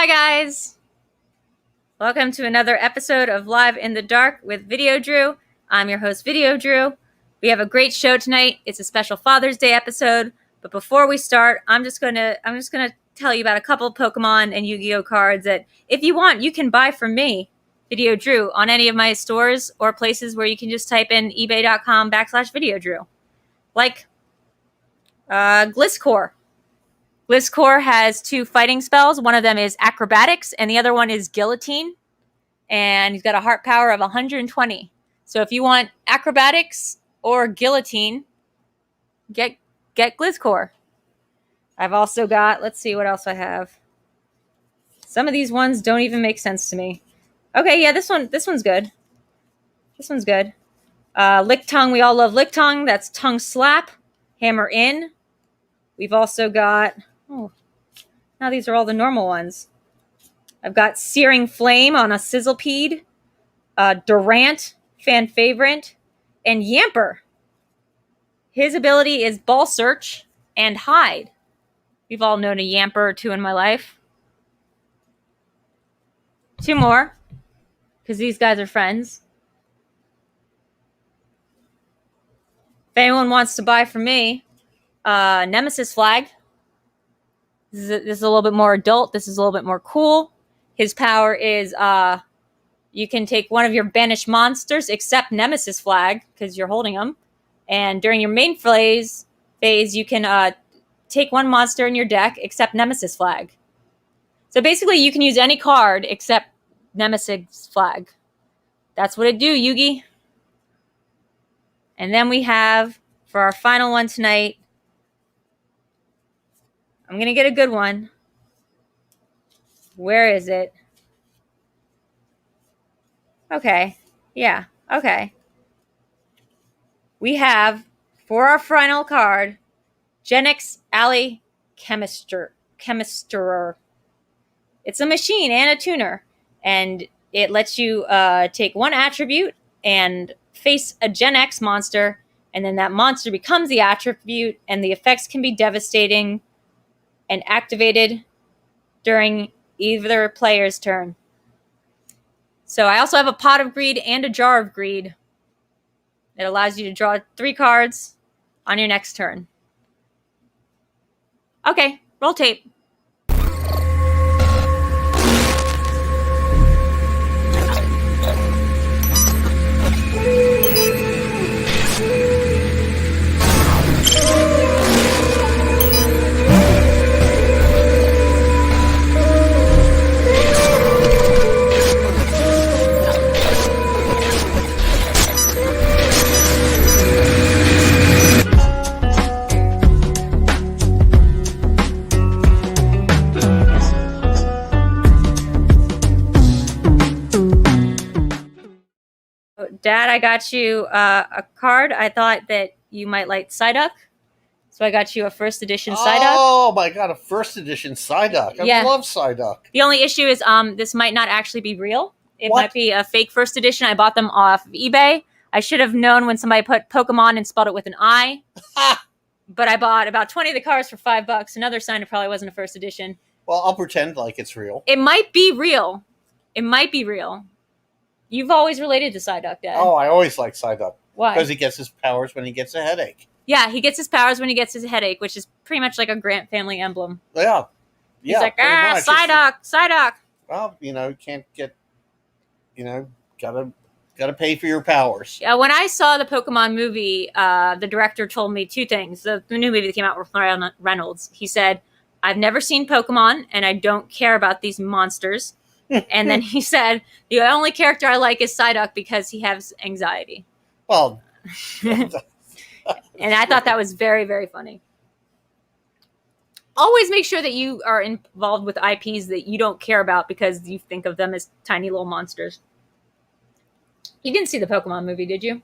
Hi guys! Welcome to another episode of Live in the Dark with Videodrew. I'm your host, Videodrew. We have a great show tonight. It's a special Father's Day episode. But before we start, I'm just gonna tell you about a couple of Pokemon and Yu-Gi-Oh cards that, if you want, you can buy from me, Videodrew, on any of my stores or places where you can just type in ebay.com/Videodrew. Like Gliscor. Gliscor has 2 fighting spells. One of them is Acrobatics, and the other one is Guillotine. And he's got a heart power of 120. So if you want Acrobatics or Guillotine, get Gliscor. I've also got, let's see what else I have. Some of these ones don't even make sense to me. Okay, yeah, this one's good. This one's good. Lick Tongue, we all love Lick Tongue. That's Tongue Slap. Hammer In. We've also got... Oh, now these are all the normal ones. I've got Searing Flame on a Sizzlepede, Durant, fan favorite, and Yamper. His ability is Ball Search and Hide. We've all known a Yamper or two in my life. 2 more, because these guys are friends. If anyone wants to buy from me, Nemesis Flag. This is a little bit more adult. This is a little bit more cool. His power is you can take one of your banished monsters, except Nemesis Flag, because you're holding them. And during your main phase you can take one monster in your deck, except Nemesis Flag. So basically, you can use any card except Nemesis Flag. That's what it do, Yugi. And then we have, for our final one tonight, I'm going to get a good one. Where is it? Okay. Yeah. Okay. We have, for our final card, Genix Alley Chemisterer. It's a machine and a tuner. And it lets you take one attribute and face a Gen X monster. And then that monster becomes the attribute. And the effects can be devastating and activated during either player's turn. So I also have a Pot of Greed and a Jar of Greed. It allows you to draw 3 cards on your next turn. Okay, roll tape. Dad, I got you a card. I thought that you might like Psyduck. So I got you a first edition Psyduck. Oh my god, a first edition Psyduck. I love Psyduck. The only issue is this might not actually be real. It might be a fake first edition. I bought them off of eBay. I should have known when somebody put Pokemon and spelled it with an I. But I bought about 20 of the cards for $5. Another sign it probably wasn't a first edition. Well, I'll pretend like it's real. It might be real. It might be real. You've always related to Psyduck, Dad. Oh, I always like Psyduck. Why? Because he gets his powers when he gets a headache. Yeah, he gets his powers when he gets his headache, which is pretty much like a Grant family emblem. Yeah. He's like, Psyduck. Well, you can't get, gotta pay for your powers. Yeah, when I saw the Pokemon movie, the director told me 2 things. The new movie that came out with Ryan Reynolds. He said, I've never seen Pokemon, and I don't care about these monsters. And then he said, the only character I like is Psyduck because he has anxiety. Well. And I thought that was very, very funny. Always make sure that you are involved with IPs that you don't care about because you think of them as tiny little monsters. You didn't see the Pokemon movie, did you?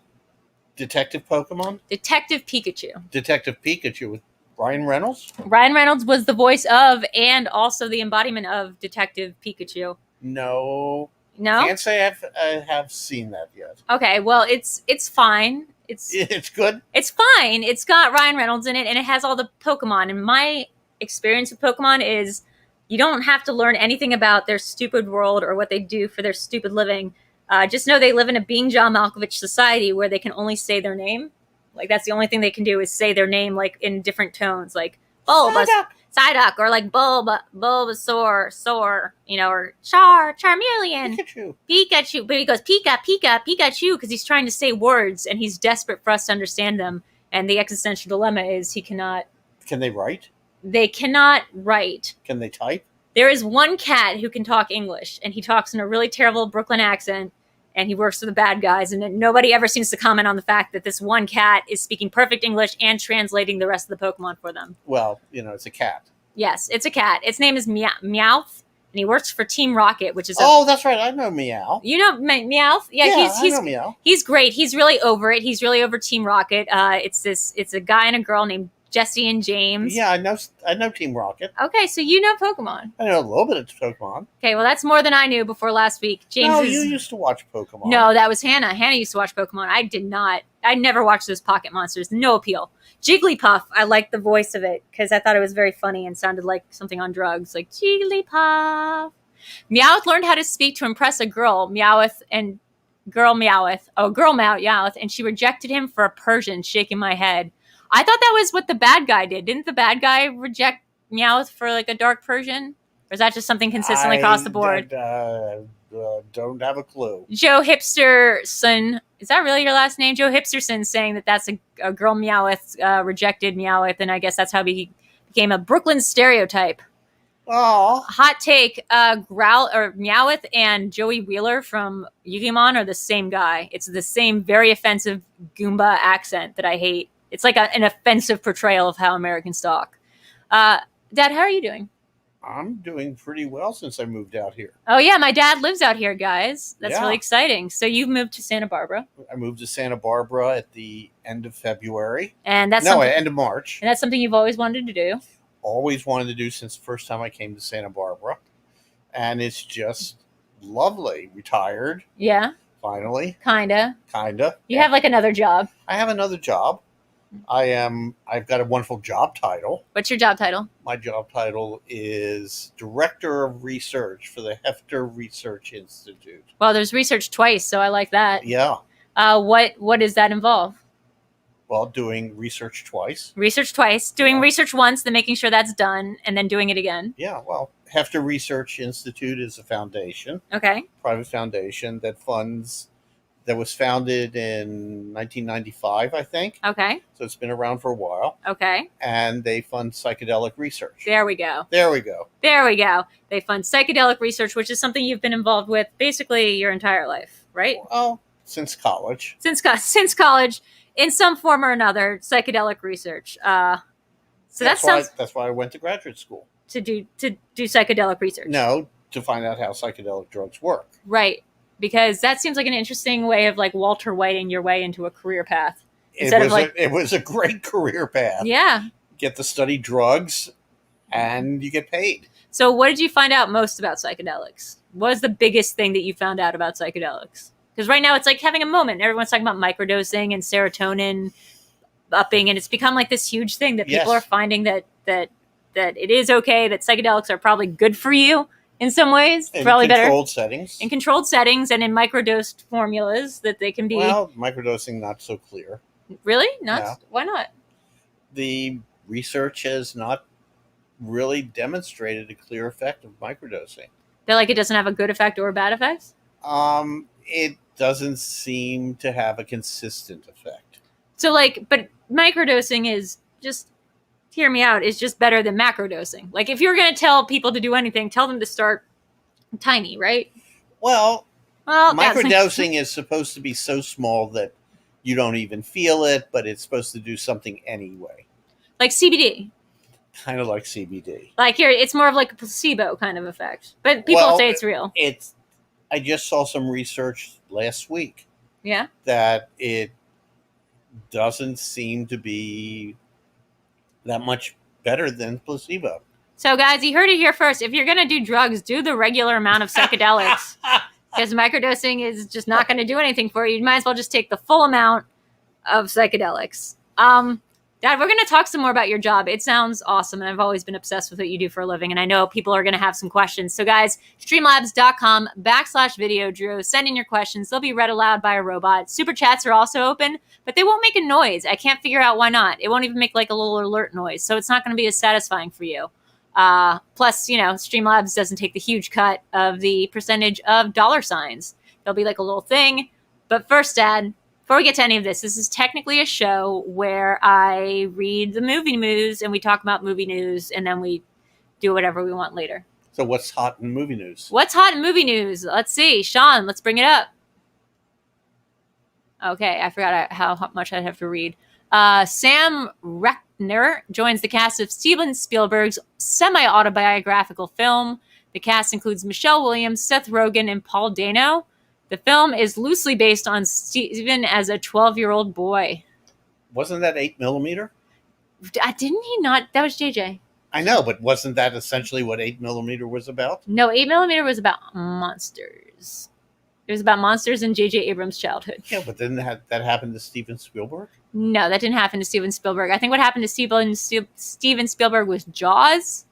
Detective Pokemon? Detective Pikachu. Detective Pikachu with Ryan Reynolds? Ryan Reynolds was the voice of and also the embodiment of Detective Pikachu. No. No? Can't say I have seen that yet. Okay, well, it's fine. It's good. It's fine. It's got Ryan Reynolds in it, and it has all the Pokemon. And my experience with Pokemon is You don't have to learn anything about their stupid world or what they do for their stupid living. Just know they live in a Being John Malkovich society where they can only say their name. Like, that's the only thing they can do is say their name, like, in different tones. Like, Psyduck, or like Bulbasaur, Soar, or Charmeleon, Pikachu. But he goes Pikachu because he's trying to say words and he's desperate for us to understand them. And the existential dilemma is he cannot. Can they write? They cannot write. Can they type? There is one cat who can talk English, and he talks in a really terrible Brooklyn accent. And he works for the bad guys, and nobody ever seems to comment on the fact that this one cat is speaking perfect English and translating the rest of the Pokemon for them. Well, it's a cat. Yes, it's a cat. Its name is Meowth, and he works for Team Rocket, which is that's right. I know Meow. You know Meowth? Yeah, I know Meow. He's great. He's really over it. He's really over Team Rocket. It's a guy and a girl named Jesse and James. Yeah, I know Team Rocket. Okay, so you know Pokemon. I know a little bit of Pokemon. Okay, well, that's more than I knew before last week. You used to watch Pokemon. No, that was Hannah. Hannah used to watch Pokemon. I did not. I never watched those Pocket Monsters. No appeal. Jigglypuff, I liked the voice of it because I thought it was very funny and sounded like something on drugs, like Jigglypuff. Meowth learned how to speak to impress a girl, Meowth, and girl Meowth. Oh, girl Meowth, and she rejected him for a Persian, shaking my head. I thought that was what the bad guy did. Didn't the bad guy reject Meowth for like a dark Persian? Or is that just something consistently across the board? Don't have a clue. Joe Hipsterson. Is that really your last name? Joe Hipsterson saying that that's a girl Meowth rejected Meowth, and I guess that's how he became a Brooklyn stereotype. Oh. Hot take, Meowth and Joey Wheeler from Yu-Gi-Oh! Are the same guy. It's the same very offensive Goomba accent that I hate. It's like an offensive portrayal of how Americans talk. Dad, how are you doing? I'm doing pretty well since I moved out here. Oh, yeah. My dad lives out here, guys. That's Yeah. really exciting. So you've moved to Santa Barbara. I moved to Santa Barbara at the end of February. And that's end of March. And that's something you've always wanted to do. Always wanted to do since the first time I came to Santa Barbara. And it's just lovely. Retired. Yeah. Finally. Kinda. You Yeah. have like another job. I have another job. I've got a wonderful job title. What's your job title? My job title is Director of Research for the Hefter Research Institute. Well, there's research twice, so I like that. Yeah. What does that involve? Well, doing research twice. Research twice, doing research once, then making sure that's done, and then doing it again. Yeah, well, Hefter Research Institute is a foundation, Okay. private foundation that was founded in 1995, I think. Okay. So it's been around for a while. Okay. And they fund psychedelic research. There we go. There we go. They fund psychedelic research, which is something you've been involved with basically your entire life, right? Well, since college. Since college, in some form or another, psychedelic research. So that's why I went to graduate school. To do psychedelic research. No, to find out how psychedelic drugs work. Right. Because that seems like an interesting way of like Walter Whiting your way into a career path. It was a great career path. Yeah. Get to study drugs and you get paid. So what did you find out most about psychedelics? What was the biggest thing that you found out about psychedelics? Because right now it's like having a moment. Everyone's talking about microdosing and serotonin upping, and it's become like this huge thing that people are finding that it is okay, that psychedelics are probably good for you. In some ways, probably better. In controlled settings and in microdosed formulas that they can be. Well, microdosing not so clear. Really? Not? No. Why not? The research has not really demonstrated a clear effect of microdosing. They're like it doesn't have a good effect or a bad effect? It doesn't seem to have a consistent effect. So but microdosing is just, hear me out, is just better than macrodosing. Like if you're going to tell people to do anything, tell them to start tiny, right? Well microdosing is supposed to be so small that you don't even feel it, but it's supposed to do something anyway. Like CBD. Kind of like CBD. Like it's more of like a placebo kind of effect. But people say it's real. I just saw some research last week. Yeah. That it doesn't seem to be that much better than placebo. So guys, you heard it here first. If you're going to do drugs, do the regular amount of psychedelics. Because microdosing is just not going to do anything for you. You might as well just take the full amount of psychedelics. Dad, we're going to talk some more about your job. It sounds awesome, and I've always been obsessed with what you do for a living, and I know people are going to have some questions. So, guys, streamlabs.com/Videodrew. Send in your questions. They'll be read aloud by a robot. Super chats are also open, but they won't make a noise. I can't figure out why not. It won't even make like a little alert noise, so it's not going to be as satisfying for you. Plus, Streamlabs doesn't take the huge cut of the percentage of dollar signs. There'll be like a little thing. But first, Dad, before we get to any of this is technically a show where I read the movie news and we talk about movie news and then we do whatever we want later. So what's hot in movie news? What's hot in movie news? Let's see. Sean, let's bring it up. Okay, I forgot how much I'd have to read. Sam Ratner joins the cast of Steven Spielberg's semi-autobiographical film. The cast includes Michelle Williams, Seth Rogen, and Paul Dano. The film is loosely based on Steven as a 12-year-old boy. Wasn't that 8mm? Didn't he not? That was JJ. I know, but wasn't that essentially what 8mm was about? No, 8mm was about monsters. It was about monsters in JJ Abrams' childhood. Yeah, but didn't that happen to Steven Spielberg? No, that didn't happen to Steven Spielberg. I think what happened to Steven Spielberg was Jaws.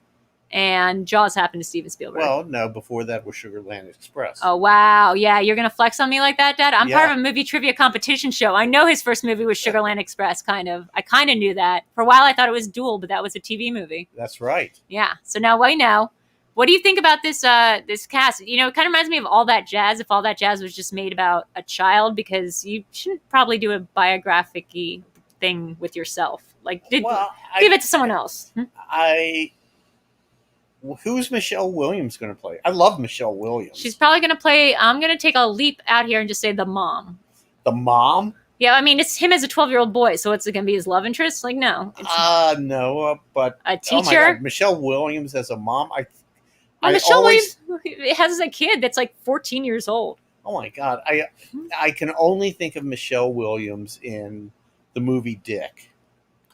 And Jaws happened to Steven Spielberg. Well, no, before that was Sugarland Express. Oh, wow. Yeah, you're going to flex on me like that, Dad? I'm part of a movie trivia competition show. I know his first movie was Sugarland Express, kind of. I kind of knew that. For a while, I thought it was Duel, but that was a TV movie. That's right. Yeah, so now I know. What do you think about this this cast? It kind of reminds me of All That Jazz, if All That Jazz was just made about a child, because you shouldn't probably do a biographic-y thing with yourself. Like, give it to someone else. Who's Michelle Williams going to play? I love Michelle Williams. She's probably going to play, I'm going to take a leap out here and just say the mom. The mom? Yeah, I mean, it's him as a 12-year-old boy, so it's going to be his love interest? Like, no. No, but... A teacher? Oh my God, Michelle Williams as a mom? Michelle Williams has a kid that's like 14 years old. Oh my God. I can only think of Michelle Williams in the movie Dick.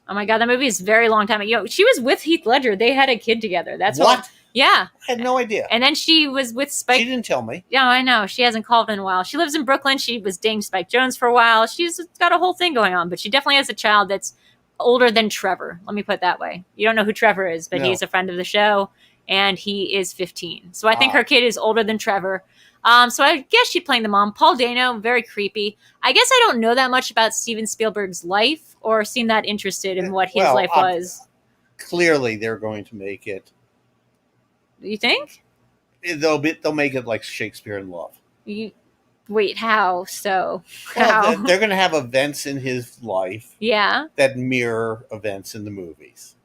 Oh my God, that movie is a very long time ago. She was with Heath Ledger. They had a kid together. That's what? Yeah. I had no idea. And then she was with Spike. She didn't tell me. Yeah, I know. She hasn't called in a while. She lives in Brooklyn. She was dating Spike Jonze for a while. She's got a whole thing going on, but she definitely has a child that's older than Trevor. Let me put it that way. You don't know who Trevor is, but he's a friend of the show, and he is 15. So I think her kid is older than Trevor. So I guess she's playing the mom. Paul Dano, very creepy. I guess I don't know that much about Steven Spielberg's life or seem that interested in what his life was. Clearly, they're going to make it. You think? They'll make it like Shakespeare in Love. Wait, how? So how? They're going to have events in his life. Yeah. That mirror events in the movies.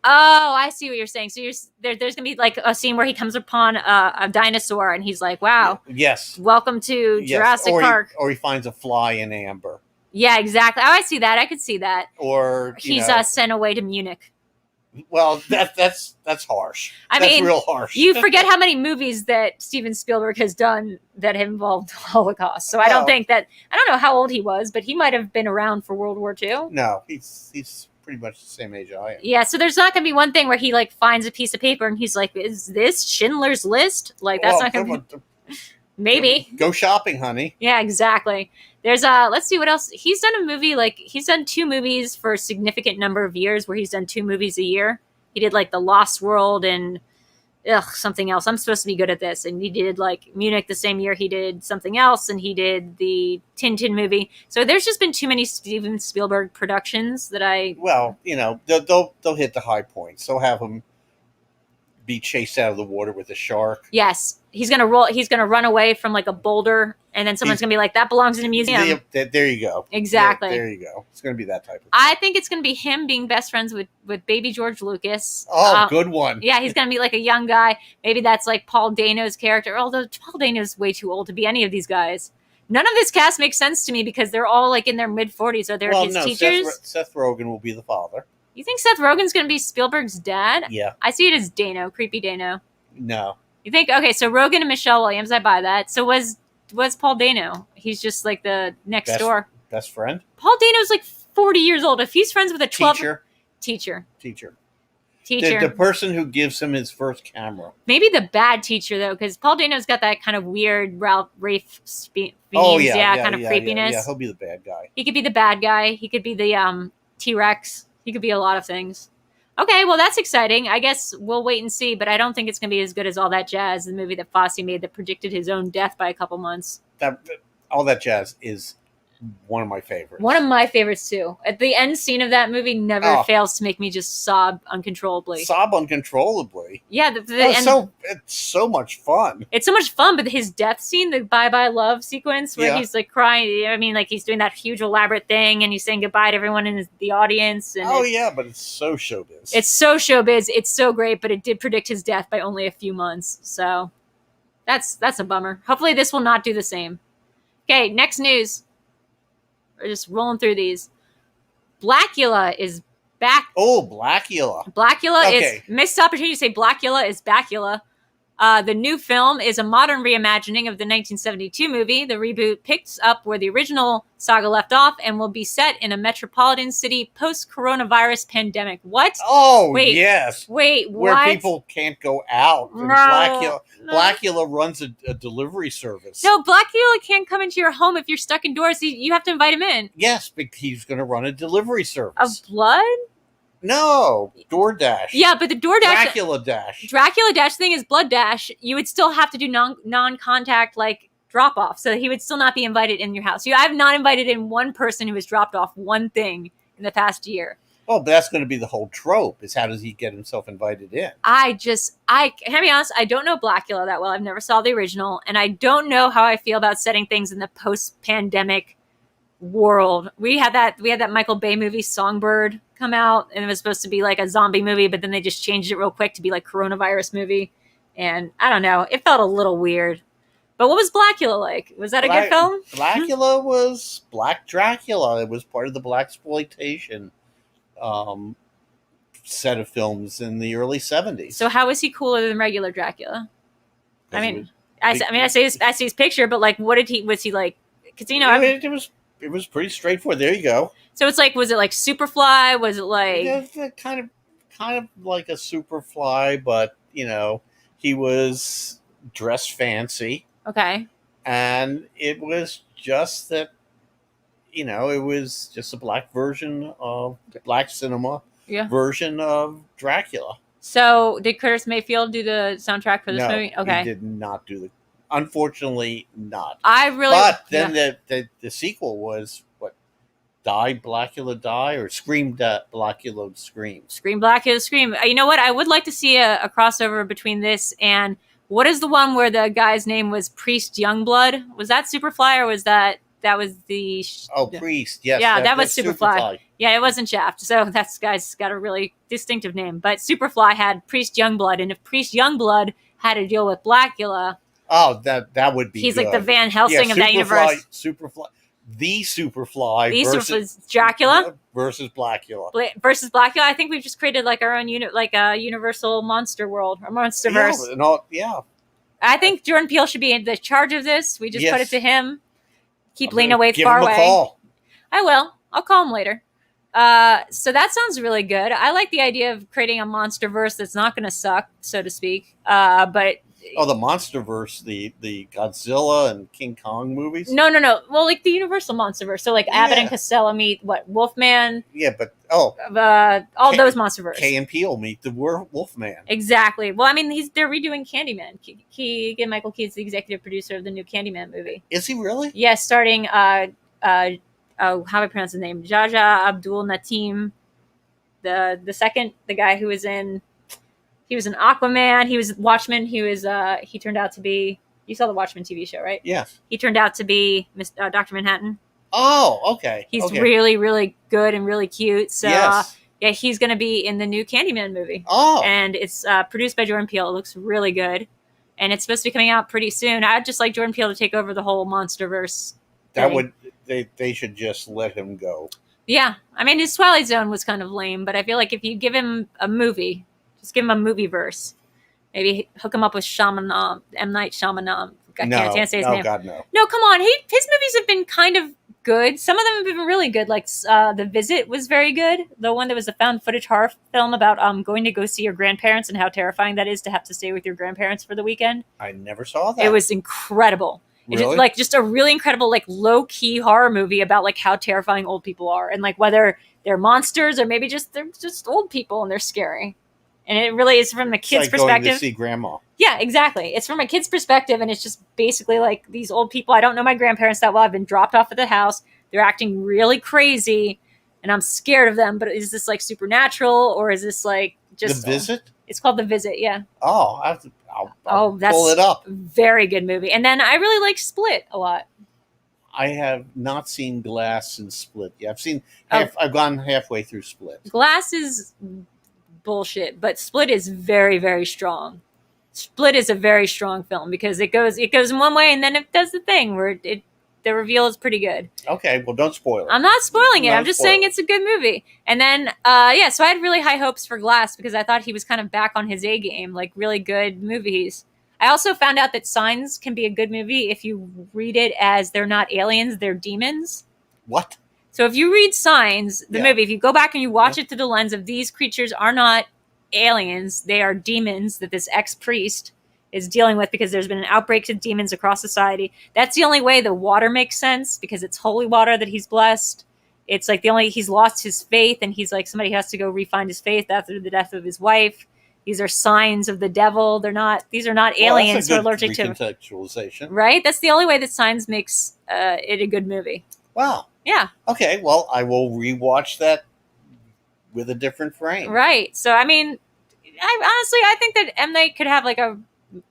Oh, I see what you're saying. So there's going to be like a scene where he comes upon a dinosaur and he's like, wow. Yes. Welcome to Jurassic Park. Or he finds a fly in amber. Yeah, exactly. Oh, I see that. I could see that. Or he's sent away to Munich. Well, that's harsh. That's real harsh. You forget how many movies that Steven Spielberg has done that have involved the Holocaust. So I don't know how old he was, but he might have been around for World War II. No, he's pretty much the same age I am. Yeah, so there's not going to be one thing where he like finds a piece of paper and he's like, "Is this Schindler's List?" Like that's not going to be. Maybe go shopping, honey. Yeah, exactly. There's let's see what else he's done. He's done 2 movies for a significant number of years, where he's done 2 movies a year. He did like The Lost World and something else. I'm supposed to be good at this. And he did like Munich the same year he did something else, and he did the Tintin movie. So there's just been too many Steven Spielberg productions that Well, they'll hit the high points. They'll have him be chased out of the water with a shark. Yes. He's gonna run away from like a boulder, and then someone's gonna be like, "That belongs in a museum." There you go. Exactly. There you go. It's gonna be that type of thing. I think it's gonna be him being best friends with baby George Lucas. Oh, good one. Yeah, he's gonna be like a young guy. Maybe that's like Paul Dano's character. Although Paul Dano's way too old to be any of these guys. None of this cast makes sense to me because they're all like in their mid-40s. Are they his teachers? Seth Rogen will be the father. You think Seth Rogen's gonna be Spielberg's dad? Yeah. I see it as Dano, creepy Dano. No. You think, okay, so Rogen and Michelle Williams, I buy that. So was Paul Dano? He's just like the next door. Best friend? Paul Dano's like 40 years old. If he's friends with a 12... Teacher. The person who gives him his first camera. Maybe the bad teacher, though, because Paul Dano's got that kind of weird Rafe themes, kind of creepiness. Yeah, he'll be the bad guy. He could be the bad guy. He could be the T-Rex. He could be a lot of things. Okay, well, that's exciting. I guess we'll wait and see, but I don't think it's going to be as good as All That Jazz, the movie that Fosse made that predicted his own death by a couple months. All That Jazz is one of my favorites. One of my favorites, too. At the end scene of that movie never fails to make me just sob uncontrollably. Yeah. It's so much fun. It's so much fun, but his death scene, the bye-bye love sequence, where he's like crying, I mean, like he's doing that huge elaborate thing, and he's saying goodbye to everyone in the audience. And but it's so showbiz. It's so showbiz. It's so great, but it did predict his death by only a few months. So that's a bummer. Hopefully this will not do the same. Okay, next news. We're just rolling through these. Blackula is back. Oh, Blackula. Blackula is missed opportunity to say Blackula is Backula. The new film is a modern reimagining of the 1972 movie. The reboot picks up where the original saga left off and will be set in a metropolitan city post-coronavirus pandemic. What? Oh, yes. Wait, what? Where people can't go out. Blackula runs a delivery service. No, Blackula can't come into your home if you're stuck indoors. You have to invite him in. Yes, but he's going to run a delivery service. Of blood? No, DoorDash. Yeah, but the DoorDash... Dracula Dash thing is Blood Dash. You would still have to do non-contact, like, drop-off, so he would still not be invited in your house. I've not invited in one person who has dropped off one thing in the past year. Oh, but that's going to be the whole trope, is how does he get himself invited in? I can be honest, I don't know Blackula that well. I've never saw the original, and I don't know how I feel about setting things in the post-pandemic world. We had that Michael Bay movie Songbird come out, and it was supposed to be like a zombie movie, but then they just changed it real quick to be like coronavirus movie, and I don't know, it felt a little weird. But what was Blackula like? Was that a good film? Blackula was Black Dracula. It was part of the blaxploitation set of films in the early 70s. So how is he cooler than regular Dracula? I see his picture, but like, was he like? Because it was pretty straightforward. There you go. So it's like, was it like Superfly? Was it like kind of like a Superfly, but he was dressed fancy. Okay. And it was just that, it was just a black version of black cinema version of Dracula. So did Curtis Mayfield do the soundtrack for this movie? Okay. He did not do unfortunately not. But then the sequel was what? Die Blackula Die, or Scream Blackula Scream. Scream Blackula Scream. You know what? I would like to see a crossover between this and what is the one where the guy's name was Priest Youngblood? Was that Superfly, or was that was the... Priest, yes. Yeah, that was Superfly. Yeah, it wasn't Shaft. So that guy's got a really distinctive name. But Superfly had Priest Youngblood, and if Priest Youngblood had to deal with Blackula... Oh, that would be He's good. Like the Van Helsing of that universe. The Superfly versus Dracula versus Blackula. Versus Blackula. I think we've just created like our own unit, like a universal monster world, or monsterverse. Yeah. I think Jordan Peele should be in the charge of this. We just put it to him. Keep Lena Waithe far away. Give him a call. I will. I'll call him later. So that sounds really good. I like the idea of creating a monsterverse that's not going to suck, so to speak. But the MonsterVerse, the Godzilla and King Kong movies? No. Well, like the Universal MonsterVerse. So like Abbott and Costello meet Wolfman. Yeah, but all those MonsterVerse. Kay and Peele meet the Wolfman. Exactly. Well, I mean, they're redoing Candyman. Michael Keaton's the executive producer of the new Candyman movie. Is he really? Yes, starting how do I pronounce his name? Jaja Abdul Natim, the second, the guy who was in. He was an Aquaman. He was Watchmen. He turned out to be. You saw the Watchmen TV show, right? Yes. He turned out to be Dr. Manhattan. Oh, okay. He's really, really good and really cute. So, he's going to be in the new Candyman movie. Oh. And it's produced by Jordan Peele. It looks really good. And it's supposed to be coming out pretty soon. I'd just like Jordan Peele to take over the whole MonsterVerse thing. They should just let him go. Yeah. I mean, his Twilight Zone was kind of lame, but I feel like if you give him a movie... Just give him a movie verse. Maybe hook him up with M. Night Shyamalan. I can't say his name. God, no. No, come on. His movies have been kind of good. Some of them have been really good. Like The Visit was very good. The one that was a found footage horror film about going to go see your grandparents and how terrifying that is to have to stay with your grandparents for the weekend. I never saw that. It was incredible. Really? It's like just a really incredible, like low key horror movie about like how terrifying old people are and like whether they're monsters, or maybe they're just old people and they're scary. And it really is from a kid's perspective. Going to see grandma. Yeah, exactly. It's from a kid's perspective, and it's just basically like these old people. I don't know my grandparents that well. I've been dropped off at the house. They're acting really crazy, and I'm scared of them. But is this like supernatural, or is this like just The Visit? It's called The Visit. Yeah. Oh, I'll pull it up. Very good movie. And then I really like Split a lot. I have not seen Glass and Split. Yeah, I've gone halfway through Split. Glass is bullshit, but Split is very, very strong. Split is a very strong film because it goes in one way and then it does the thing where the reveal is pretty good. Okay, well, don't spoil it. I'm not spoiling it. I'm just saying it's a good movie. And then, so I had really high hopes for Glass because I thought he was kind of back on his A game, like really good movies. I also found out that Signs can be a good movie if you read it as they're not aliens, they're demons. What? So if you read Signs, the movie, if you go back and you watch it through the lens of these creatures are not aliens, they are demons that this ex-priest is dealing with because there's been an outbreak of demons across society. That's the only way the water makes sense because it's holy water that he's blessed. It's like he's lost his faith and he's like somebody has to go re-find his faith after the death of his wife. These are signs of the devil. These are not aliens who are allergic to recontextualization. Right? That's the only way that Signs makes it a good movie. Wow. Yeah. Okay, well, I will rewatch that with a different frame. Right. So, I mean, I think that M. Night could have like a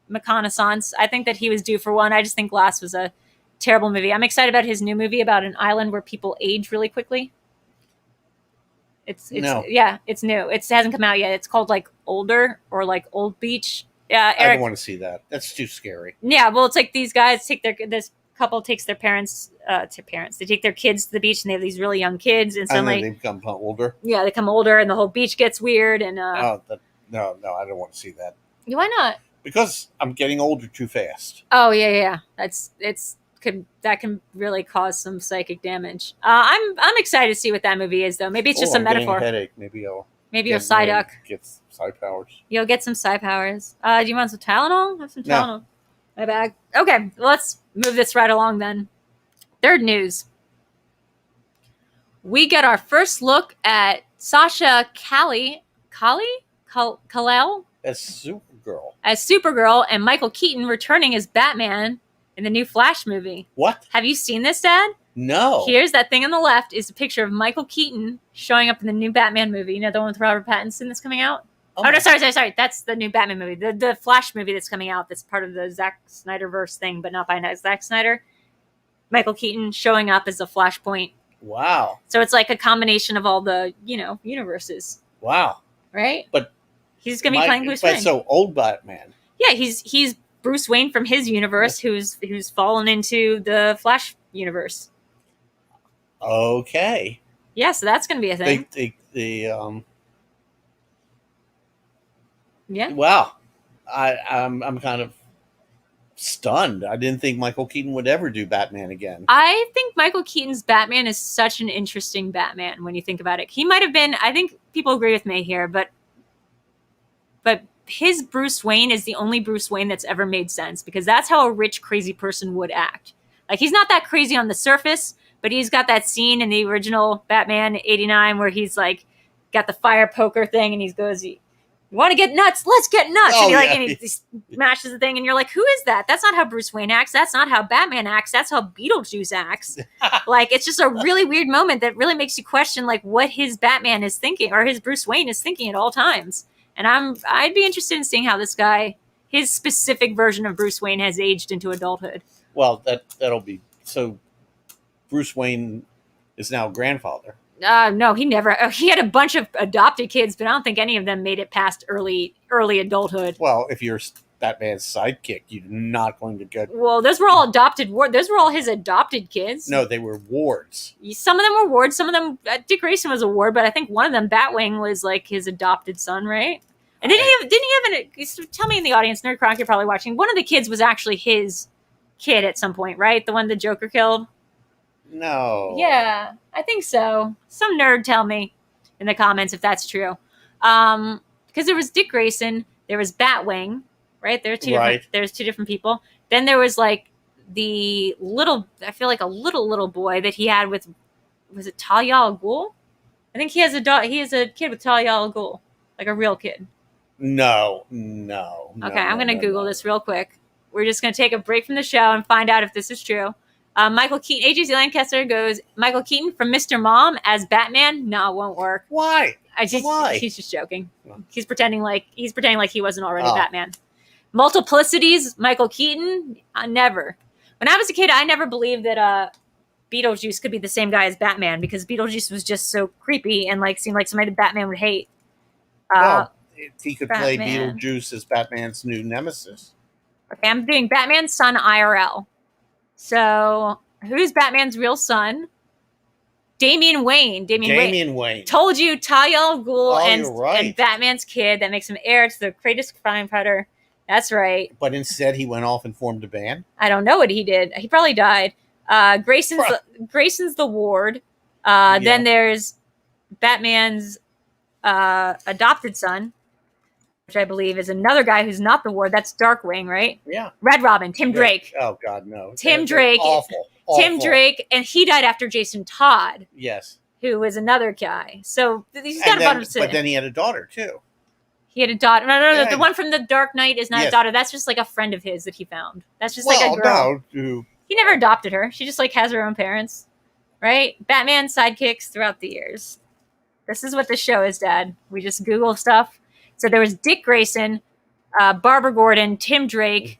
reconnaissance. I think that he was due for one. I just think Glass was a terrible movie. I'm excited about his new movie about an island where people age really quickly. It's new. It hasn't come out yet. It's called like Older or like Old Beach. Yeah, I don't want to see that. That's too scary. Yeah, well, it's like these guys this couple takes their parents They take their kids to the beach and they have these really young kids and suddenly they become older. Yeah, they become older and the whole beach gets weird and no, I don't want to see that. Why not? Because I'm getting older too fast. Oh yeah. That can really cause some psychic damage. I'm excited to see what that movie is though. Maybe it's just a metaphor. Getting a headache. Maybe you'll Psyduck. Get psi powers. You'll get some psi powers. Do you want some Tylenol? Have some Tylenol. My bag. Okay, let's move this right along then. Third news. We get our first look at Sasha Kallel as Supergirl and Michael Keaton returning as Batman in the new Flash movie. What? Have you seen this, Dad? No. Here's that thing on the left is a picture of Michael Keaton showing up in the new Batman movie. You know, the one with Robert Pattinson that's coming out? Oh, no, sorry. That's the new Batman movie. The Flash movie that's coming out that's part of the Zack Snyderverse thing, but not by Zack Snyder. Michael Keaton showing up as a Flashpoint. Wow. So it's like a combination of all the, universes. Wow. Right? But he's going to be playing Bruce Wayne. So old Batman. Yeah, he's Bruce Wayne from his universe who's fallen into the Flash universe. Okay. Yeah, so that's going to be a thing. Yeah. Wow. I'm kind of stunned. I didn't think Michael Keaton would ever do Batman again. I think Michael Keaton's Batman is such an interesting Batman when you think about it. He might have been, I think people agree with me here, but his Bruce Wayne is the only Bruce Wayne that's ever made sense because that's how a rich, crazy person would act. Like, he's not that crazy on the surface, but he's got that scene in the original Batman 89 where he's like got the fire poker thing and he goes, "You want to get nuts? Let's get nuts." And he smashes the thing and you're like, who is that? That's not how Bruce Wayne acts. That's not how Batman acts. That's how Beetlejuice acts. Like, it's just a really weird moment that really makes you question like what his Batman is thinking or his Bruce Wayne is thinking at all times. And I'd be interested in seeing how this guy, his specific version of Bruce Wayne has aged into adulthood. Well, that'll be so. Bruce Wayne is now grandfather. No, he never. He had a bunch of adopted kids, but I don't think any of them made it past early adulthood. Well, if you're Batman's sidekick, you're not going to get. Well, those were all adopted. Those were all his adopted kids. No, they were wards. Some of them were wards. Some of them, Dick Grayson was a ward, but I think one of them, Batwing, was like his adopted son, right? And didn't he have tell me in the audience, NerdChronic, you're probably watching. One of the kids was actually his kid at some point, right? The one the Joker killed. No. Yeah, I think so. Some nerd tell me in the comments if that's true. Because there was Dick Grayson, there was Batwing, right? There's two different people. Then there was like I feel like a little boy that he had with, was it Talia al Ghul? I think he has a kid with Talia al Ghul, like a real kid. No. Okay, I'm going to Google this real quick. We're just going to take a break from the show and find out if this is true. Michael Keaton, AJ Lancaster goes, Michael Keaton from Mr. Mom as Batman? No, it won't work. Why? Why? He's just joking. He's pretending like he wasn't already Batman. Multiplicities, Michael Keaton? Never. When I was a kid, I never believed that Beetlejuice could be the same guy as Batman because Beetlejuice was just so creepy and like seemed like somebody that Batman would hate. He could play Beetlejuice as Batman's new nemesis. Okay, I'm doing Batman's son IRL. So, who's Batman's real son? Damian Wayne. Damian Wayne. Told you, Talia al Ghul and Batman's kid. That makes him heir to the greatest crime fighter. That's right. But instead, he went off and formed a band? I don't know what he did. He probably died. Grayson's the ward. Then there's Batman's adopted son, which I believe is another guy who's not the ward. That's Darkwing, right? Yeah. Red Robin, Tim Drake. Oh, God, no. Tim Drake. Awful. Tim Drake, and he died after Jason Todd. Yes. Who was another guy. So he's got a bunch of... But then he had a daughter, too. He had a daughter. No. The one from The Dark Knight is not his daughter. That's just like a friend of his that he found. That's just like a girl. No. He never adopted her. She just like has her own parents. Right? Batman sidekicks throughout the years. This is what the show is, Dad. We just Google stuff. So there was Dick Grayson, Barbara Gordon, Tim Drake,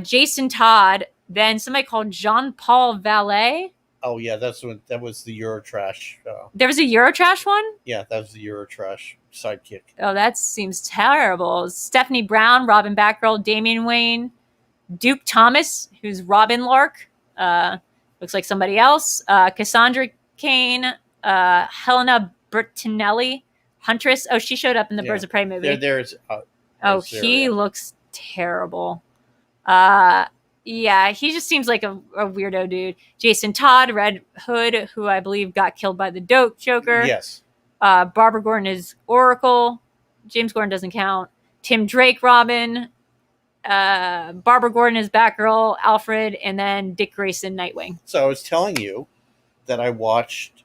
Jason Todd, then somebody called Jean-Paul Vallée. Oh, yeah, that was the Eurotrash. There was a Eurotrash one? Yeah, that was the Eurotrash sidekick. Oh, that seems terrible. Stephanie Brown, Robin Batgirl, Damian Wayne, Duke Thomas, who's Robin Lark. Looks like somebody else. Cassandra Cain, Helena Bertinelli, Huntress. Oh, she showed up in the Birds of Prey movie. He looks terrible. Yeah, he just seems like a weirdo dude. Jason Todd, Red Hood, who I believe got killed by the Joker. Yes. Barbara Gordon is Oracle. James Gordon doesn't count. Tim Drake, Robin. Barbara Gordon is Batgirl, Alfred, and then Dick Grayson, Nightwing. So I was telling you that I watched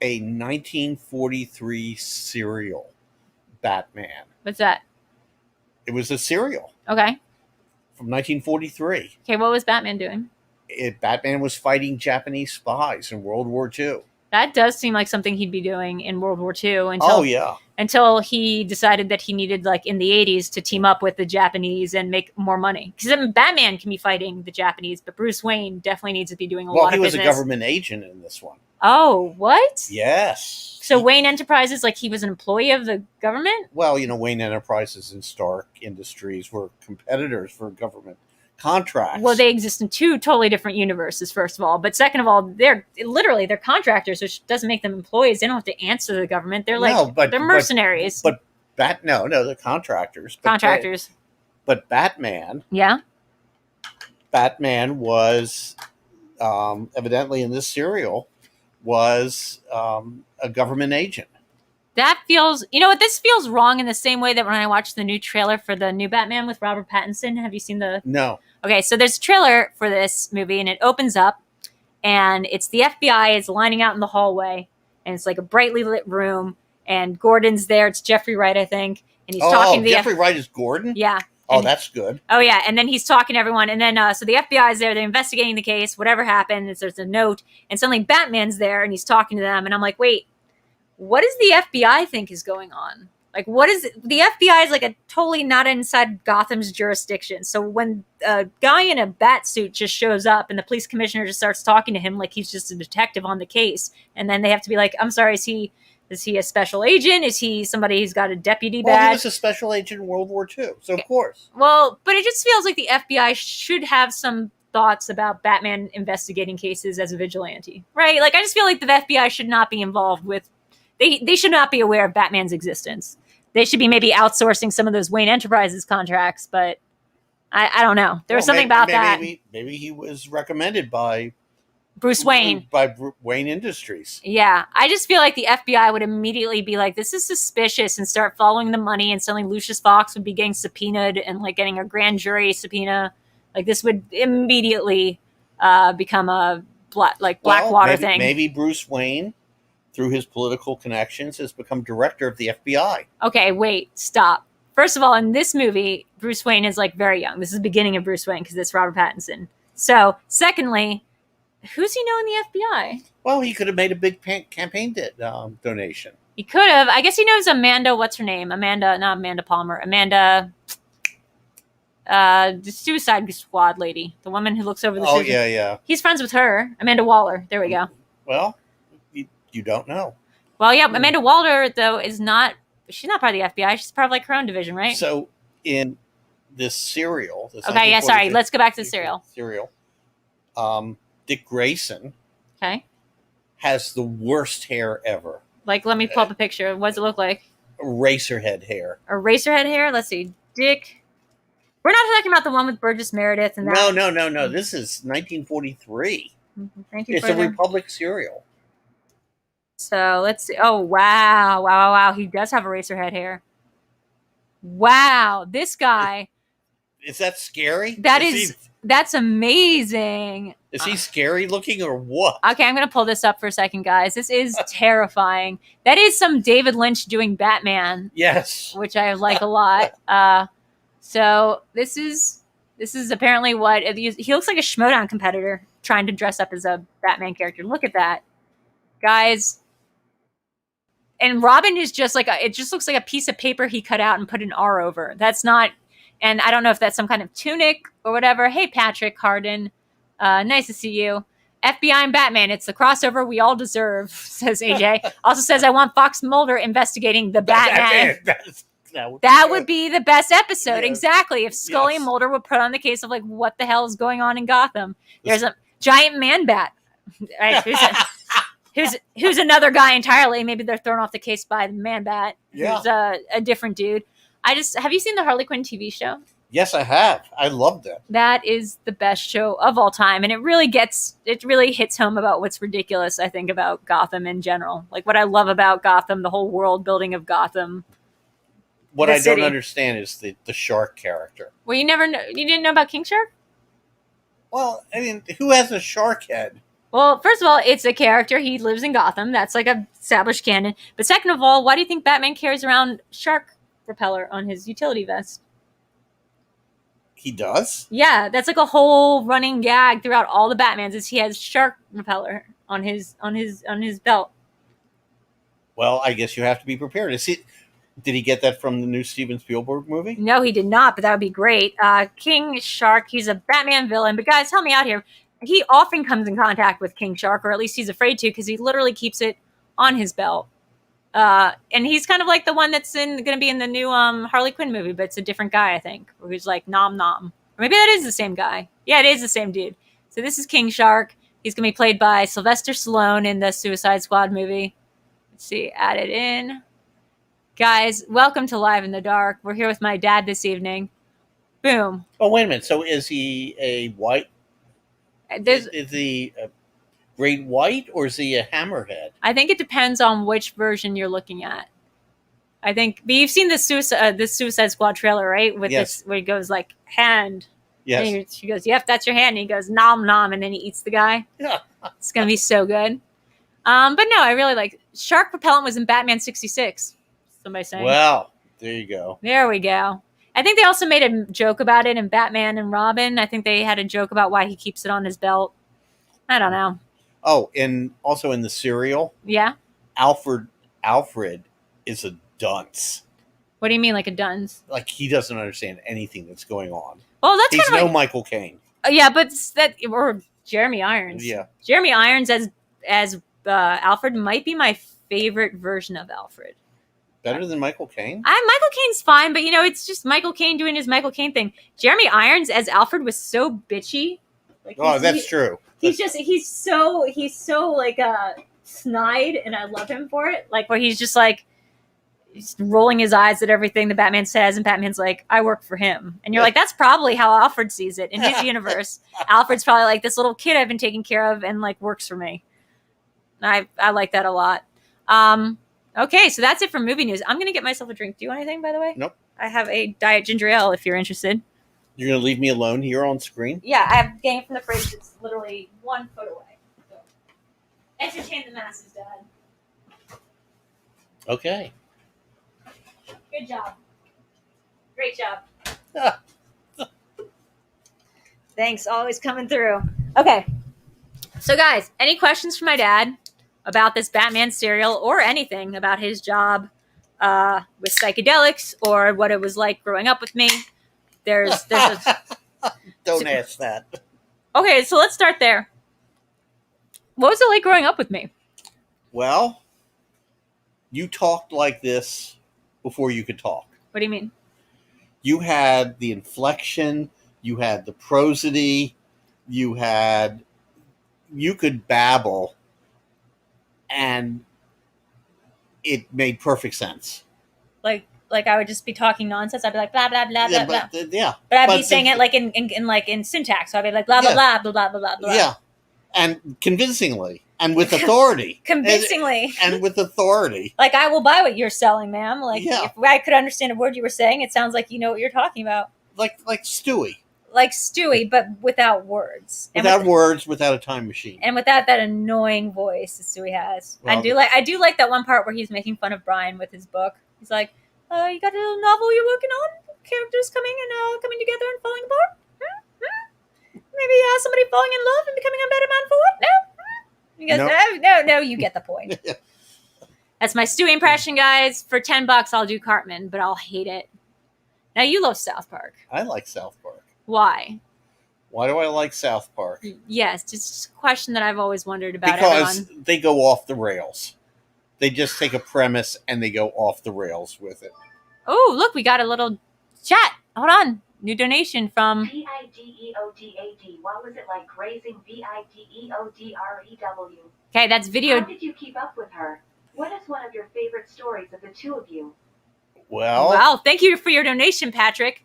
a 1943 serial, Batman. What's that? It was a serial. Okay. From 1943. Okay, what was Batman doing? Batman was fighting Japanese spies in World War II. That does seem like something he'd be doing in World War II until he decided that he needed, like, in the 80s to team up with the Japanese and make more money. Because Batman can be fighting the Japanese, but Bruce Wayne definitely needs to be doing a lot of business. Well, he was a government agent in this one. Oh, what? Yes. So Wayne Enterprises, like he was an employee of the government? Well, Wayne Enterprises and Stark Industries were competitors for government contracts. Well, they exist in two totally different universes, first of all. But second of all, they're contractors, which doesn't make them employees. They don't have to answer to the government. They're they're mercenaries. They're contractors. Contractors. But Batman. Yeah. Batman was evidently in this serial was a government agent. That feels, this feels wrong in the same way that when I watched the new trailer for the new Batman with Robert Pattinson. Have you seen No. Okay, so there's a trailer for this movie and it opens up and it's the FBI is lining out in the hallway and it's like a brightly lit room and Gordon's there. It's Jeffrey Wright, I think. And he's talking to Jeffrey Wright is Gordon? Yeah. Oh, that's good. Oh, yeah. And then he's talking to everyone. And then, so the FBI is there. They're investigating the case. Whatever happened, there's a note. And suddenly Batman's there and he's talking to them. And I'm like, wait, what does the FBI think is going on? Like, what is the FBI is like a totally not inside Gotham's jurisdiction. So when a guy in a bat suit just shows up and the police commissioner just starts talking to him like he's just a detective on the case. And then they have to be like, I'm sorry, is he a special agent? Is he somebody who's got a deputy badge? Well, he was a special agent in World War II, so of course. Well, but it just feels like the FBI should have some thoughts about Batman investigating cases as a vigilante, right? Like, I just feel like the FBI should not be involved with... They should not be aware of Batman's existence. They should be maybe outsourcing some of those Wayne Enterprises contracts, but I don't know. There was something about that. Maybe he was recommended by... Bruce Wayne. By Wayne Industries. Yeah. I just feel like the FBI would immediately be like, this is suspicious and start following the money and suddenly Lucius Fox would be getting subpoenaed and like getting a grand jury subpoena. Like this would immediately become a Blackwater thing. Maybe Bruce Wayne through his political connections, has become director of the FBI. Okay, wait, stop. First of all, in this movie, Bruce Wayne is like very young. This is the beginning of Bruce Wayne because it's Robert Pattinson. So, secondly, who's he know in the FBI? Well, he could have made a big campaign donation. He could have. I guess he knows Amanda. What's her name? Amanda, not Amanda Palmer. Amanda, the Suicide Squad lady, the woman who looks over the. Yeah. He's friends with her, Amanda Waller. There we go. Well, you don't know. Well, yeah, Amanda Waller though is not. She's not part of the FBI. She's part of like her own division, right? So in this serial. Okay, yeah, sorry. Let's go back to the serial. Dick Grayson. Okay. Has the worst hair ever. Like, let me pull up a picture. What does it look like? Eraserhead hair. Eraserhead hair? Let's see. Dick. We're not talking about the one with Burgess Meredith and that. No. This is 1943. It's a further. Republic serial. So let's see. Oh, wow. He does have Eraserhead hair. Wow. This guy. Is that scary? That's amazing. Is he scary looking or what? Okay, I'm going to pull this up for a second, guys. This is terrifying. That is some David Lynch doing Batman. Yes. Which I like a lot. So this is apparently what he looks like a Schmoedown competitor trying to dress up as a Batman character. Look at that, guys. And Robin is just like it just looks like a piece of paper he cut out and put an R over. That's not, and I don't know if that's some kind of tunic or whatever. Hey, Patrick Harden, nice to see you. FBI and Batman, it's the crossover we all deserve, says AJ. Also says, I want Fox Mulder investigating the Batman. That would be the best episode. Yeah. Exactly. If Scully and Mulder would put on the case of like, what the hell is going on in Gotham? There's a giant man bat. Right, who's another guy entirely. Maybe they're thrown off the case by the man bat. Yeah. Who's a different dude. Have you seen the Harley Quinn TV show? Yes, I have. I loved it. That is the best show of all time. And it really hits home about what's ridiculous, I think, about Gotham in general. Like what I love about Gotham, the whole world building of Gotham. What I don't understand is the shark character. Well, you didn't know about King Shark? Well, I mean, who has a shark head? Well, first of all, it's a character. He lives in Gotham. That's like a established canon. But second of all, why do you think Batman carries around shark repeller on his utility vest? He does? Yeah, that's like a whole running gag throughout all the Batmans is he has shark repeller on his belt. Well, I guess you have to be prepared. Did he get that from the new Steven Spielberg movie? No, he did not, but that would be great. King Shark, he's a Batman villain. But guys, help me out here. He often comes in contact with King Shark, or at least he's afraid to, because he literally keeps it on his belt. And he's kind of like the one that's going to be in the new Harley Quinn movie, but it's a different guy, I think, who's like nom nom. Or maybe that is the same guy. Yeah, it is the same dude. So this is King Shark. He's going to be played by Sylvester Stallone in the Suicide Squad movie. Let's see, add it in. Guys, welcome to Live in the Dark. We're here with my dad this evening. Boom. Oh, wait a minute. So is he a white? Is he a great white or is he a hammerhead? I think it depends on which version you're looking at. I think, but you've seen the Suicide Squad trailer, right? With this, where he goes like, hand. Yes. She goes, yep, that's your hand. And he goes, nom nom, and then he eats the guy. Yeah. It's going to be so good. But no, I really like, shark propellant was in Batman 66. Somebody saying. Well, there you go. There we go. I think they also made a joke about it in Batman and Robin. I think they had a joke about why he keeps it on his belt. I don't know. Oh, and also in the serial. Yeah. Alfred is a dunce. What do you mean, like a dunce? Like he doesn't understand anything that's going on. Well, that's he's no like, Michael Caine. Yeah, but or Jeremy Irons. Yeah. Jeremy Irons as Alfred might be my favorite version of Alfred. Better than Michael Caine? Michael Caine's fine, but it's just Michael Caine doing his Michael Caine thing. Jeremy Irons as Alfred was so bitchy. Like, that's true. He's so like snide, and I love him for it. Like where he's just like he's rolling his eyes at everything the Batman says, and Batman's like, "I work for him," and you're like, "That's probably how Alfred sees it in his universe." Alfred's probably like this little kid I've been taking care of, and like works for me. I like that a lot. Okay, so that's it for movie news. I'm going to get myself a drink. Do you want anything, by the way? Nope. I have a Diet Ginger Ale if you're interested. You're going to leave me alone here on screen? Yeah, I have getting it from the fridge. It's literally 1 foot away. So. Entertain the masses, Dad. Okay. Good job. Great job. Thanks, always coming through. Okay. So, guys, any questions from my dad about this Batman serial or anything about his job with Psychedelics or what it was like growing up with me? There's a... Don't ask that. Okay, so let's start there. What was it like growing up with me? Well, you talked like this before you could talk. What do you mean? You had the inflection, you had the prosody, you could babble, and it made perfect sense. Like I would just be talking nonsense. I'd be like blah blah blah blah blah. Yeah. But I'd be saying it like in syntax. So I'd be like blah blah blah blah blah blah blah. Yeah. And convincingly. And with authority. Convincingly. And with authority. Like, I will buy what you're selling, ma'am. Like, if I could understand a word you were saying, it sounds like you know what you're talking about. Like Stewie. Like Stewie, but without words. Without words, without a time machine. And without that annoying voice that Stewie has. Well, I do like that one part where he's making fun of Brian with his book. He's like, you got a little novel you're working on? Characters coming together and falling apart? Maybe somebody falling in love and becoming a better man for it? No? He goes, no, you get the point. That's my Stewie impression, guys. For $10, I'll do Cartman, but I'll hate it. Now, you love South Park. I like South Park. Why? Why do I like South Park? Yes, just a question that I've always wondered about. Because they go off the rails. They just take a premise and they go off the rails with it. Oh, look, we got a little chat. Hold on. New donation from Videodad. What was it like raising Videodrew? Okay, that's video. How did you keep up with her? What is one of your favorite stories of the two of you? Well, wow, thank you for your donation, Patrick.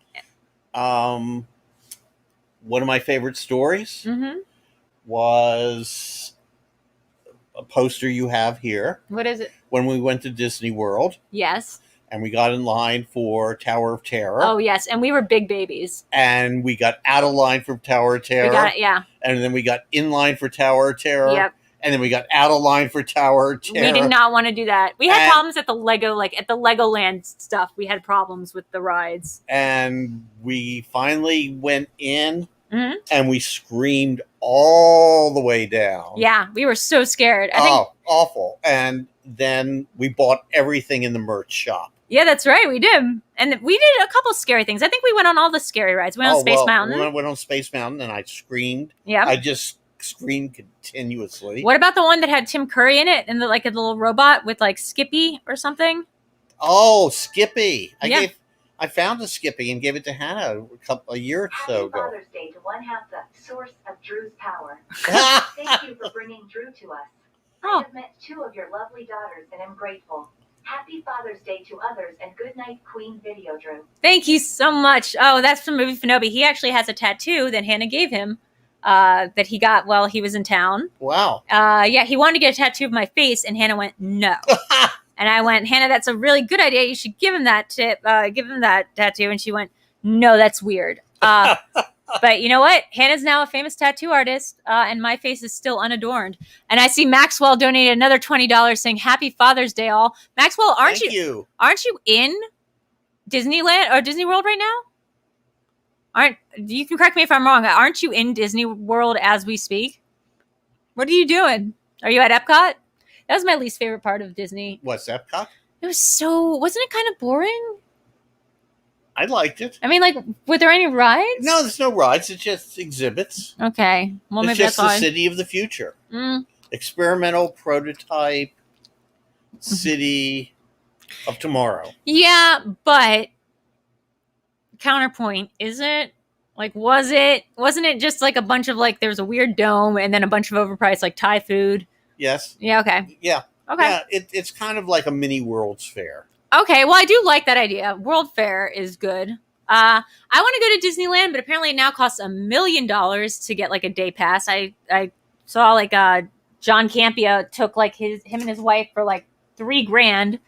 One of my favorite stories was a poster you have here. What is it? When we went to Disney World. Yes. And we got in line for Tower of Terror. Oh, yes. And we were big babies. And we got out of line for Tower of Terror. We got it, yeah. And then we got in line for Tower of Terror. Yep. And then we got out of line for Tower of Terror. We did not want to do that. We had problems at the Legoland stuff. We had problems with the rides. And we finally went in and we screamed all the way down. Yeah, we were so scared. Awful. And then we bought everything in the merch shop. Yeah, that's right. We did. And we did a couple scary things. I think we went on all the scary rides. We went on Space Mountain. We went on Space Mountain and I screamed. Yeah. I just screamed continuously. What about the one that had Tim Curry in it and a little robot with like Skippy or something? Oh, Skippy. I found a Skippy and gave it to Hannah a year or so ago. Happy Father's Day to one half the source of Drew's power. Thank you for bringing Drew to us. I have met two of your lovely daughters and am grateful. Happy Father's Day to others and good night, Queen Videodrew. Thank you so much. Oh, that's from Movie Finobi. He actually has a tattoo that Hannah gave him that he got while he was in town. Wow. Yeah, he wanted to get a tattoo of my face, and Hannah went, no. And I went, Hannah, that's a really good idea. You should give him that give him that tattoo. And she went, no, that's weird. But you know what? Hannah's now a famous tattoo artist, and my face is still unadorned. And I see Maxwell donated another $20 saying, Happy Father's Day, all. Maxwell, aren't you in Disneyland or Disney World right now? You can correct me if I'm wrong. Aren't you in Disney World as we speak? What are you doing? Are you at Epcot? That was my least favorite part of Disney. What's Epcot? It was wasn't it kind of boring? I liked it. I mean, were there any rides? No, there's no rides. It's just exhibits. Okay. Well, maybe it's just that's the city of the future. Experimental prototype city of tomorrow. Yeah, but counterpoint, is it? Wasn't it just like a bunch of there was a weird dome and then a bunch of overpriced Thai food? Yes. Yeah, okay. Yeah. Okay. Yeah, it's kind of like a mini World's Fair. Okay, well, I do like that idea. World Fair is good. I want to go to Disneyland, but apparently it now costs $1 million to get a day pass. I saw John Campia took him and his wife for $3,000,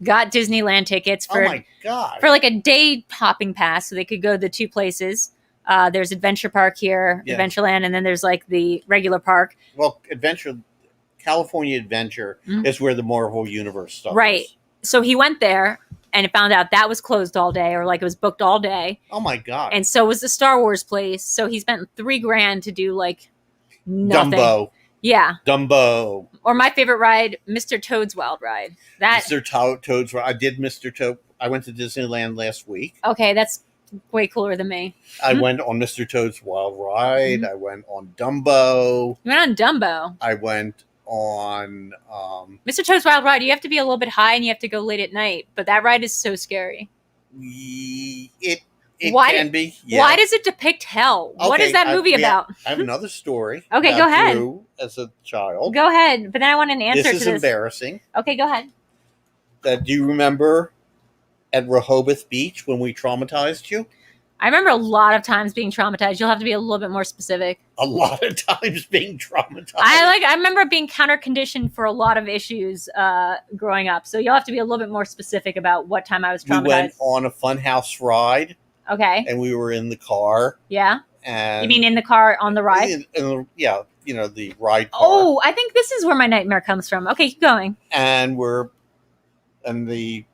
got Disneyland tickets for oh my God. For a day hopping pass, so they could go to the two places. There's Adventure Park here, yeah. Adventureland, and then there's the regular park. Well, California Adventure is where the Marvel Universe stuff right. is. so he went there and it found out that was closed all day, or like it was booked all day. Oh my God. And so was the Star Wars place. So he spent $3,000 to do like nothing. Dumbo. Yeah. Dumbo. Or my favorite ride, Mr. Toad's Wild Ride. Mr. Toad's Ride. I did Mr. Toad. I went to Disneyland last week. Okay, that's way cooler than me. I went on Mr. Toad's Wild Ride. I went on Dumbo. You went on Dumbo. I went on Mr. Toad's Wild Ride. You have to be a little bit high and you have to go late at night, but that ride is so scary. It why can be. Yeah. Why does it depict hell? Okay, what is that movie about? I have another story. Okay, go ahead. Drew as a child. Go ahead, but then I want an answer to this. This is embarrassing. Okay, go ahead. Do you remember at Rehoboth Beach when we traumatized you? I remember a lot of times being traumatized. You'll have to be a little bit more specific. A lot of times being traumatized. I remember being counter conditioned for a lot of issues growing up. So you'll have to be a little bit more specific about what time I was traumatized. We went on a funhouse ride. Okay. And we were in the car. Yeah. And you mean in the car on the ride? Yeah, the ride car. Oh, I think this is where my nightmare comes from. Okay, keep going. And the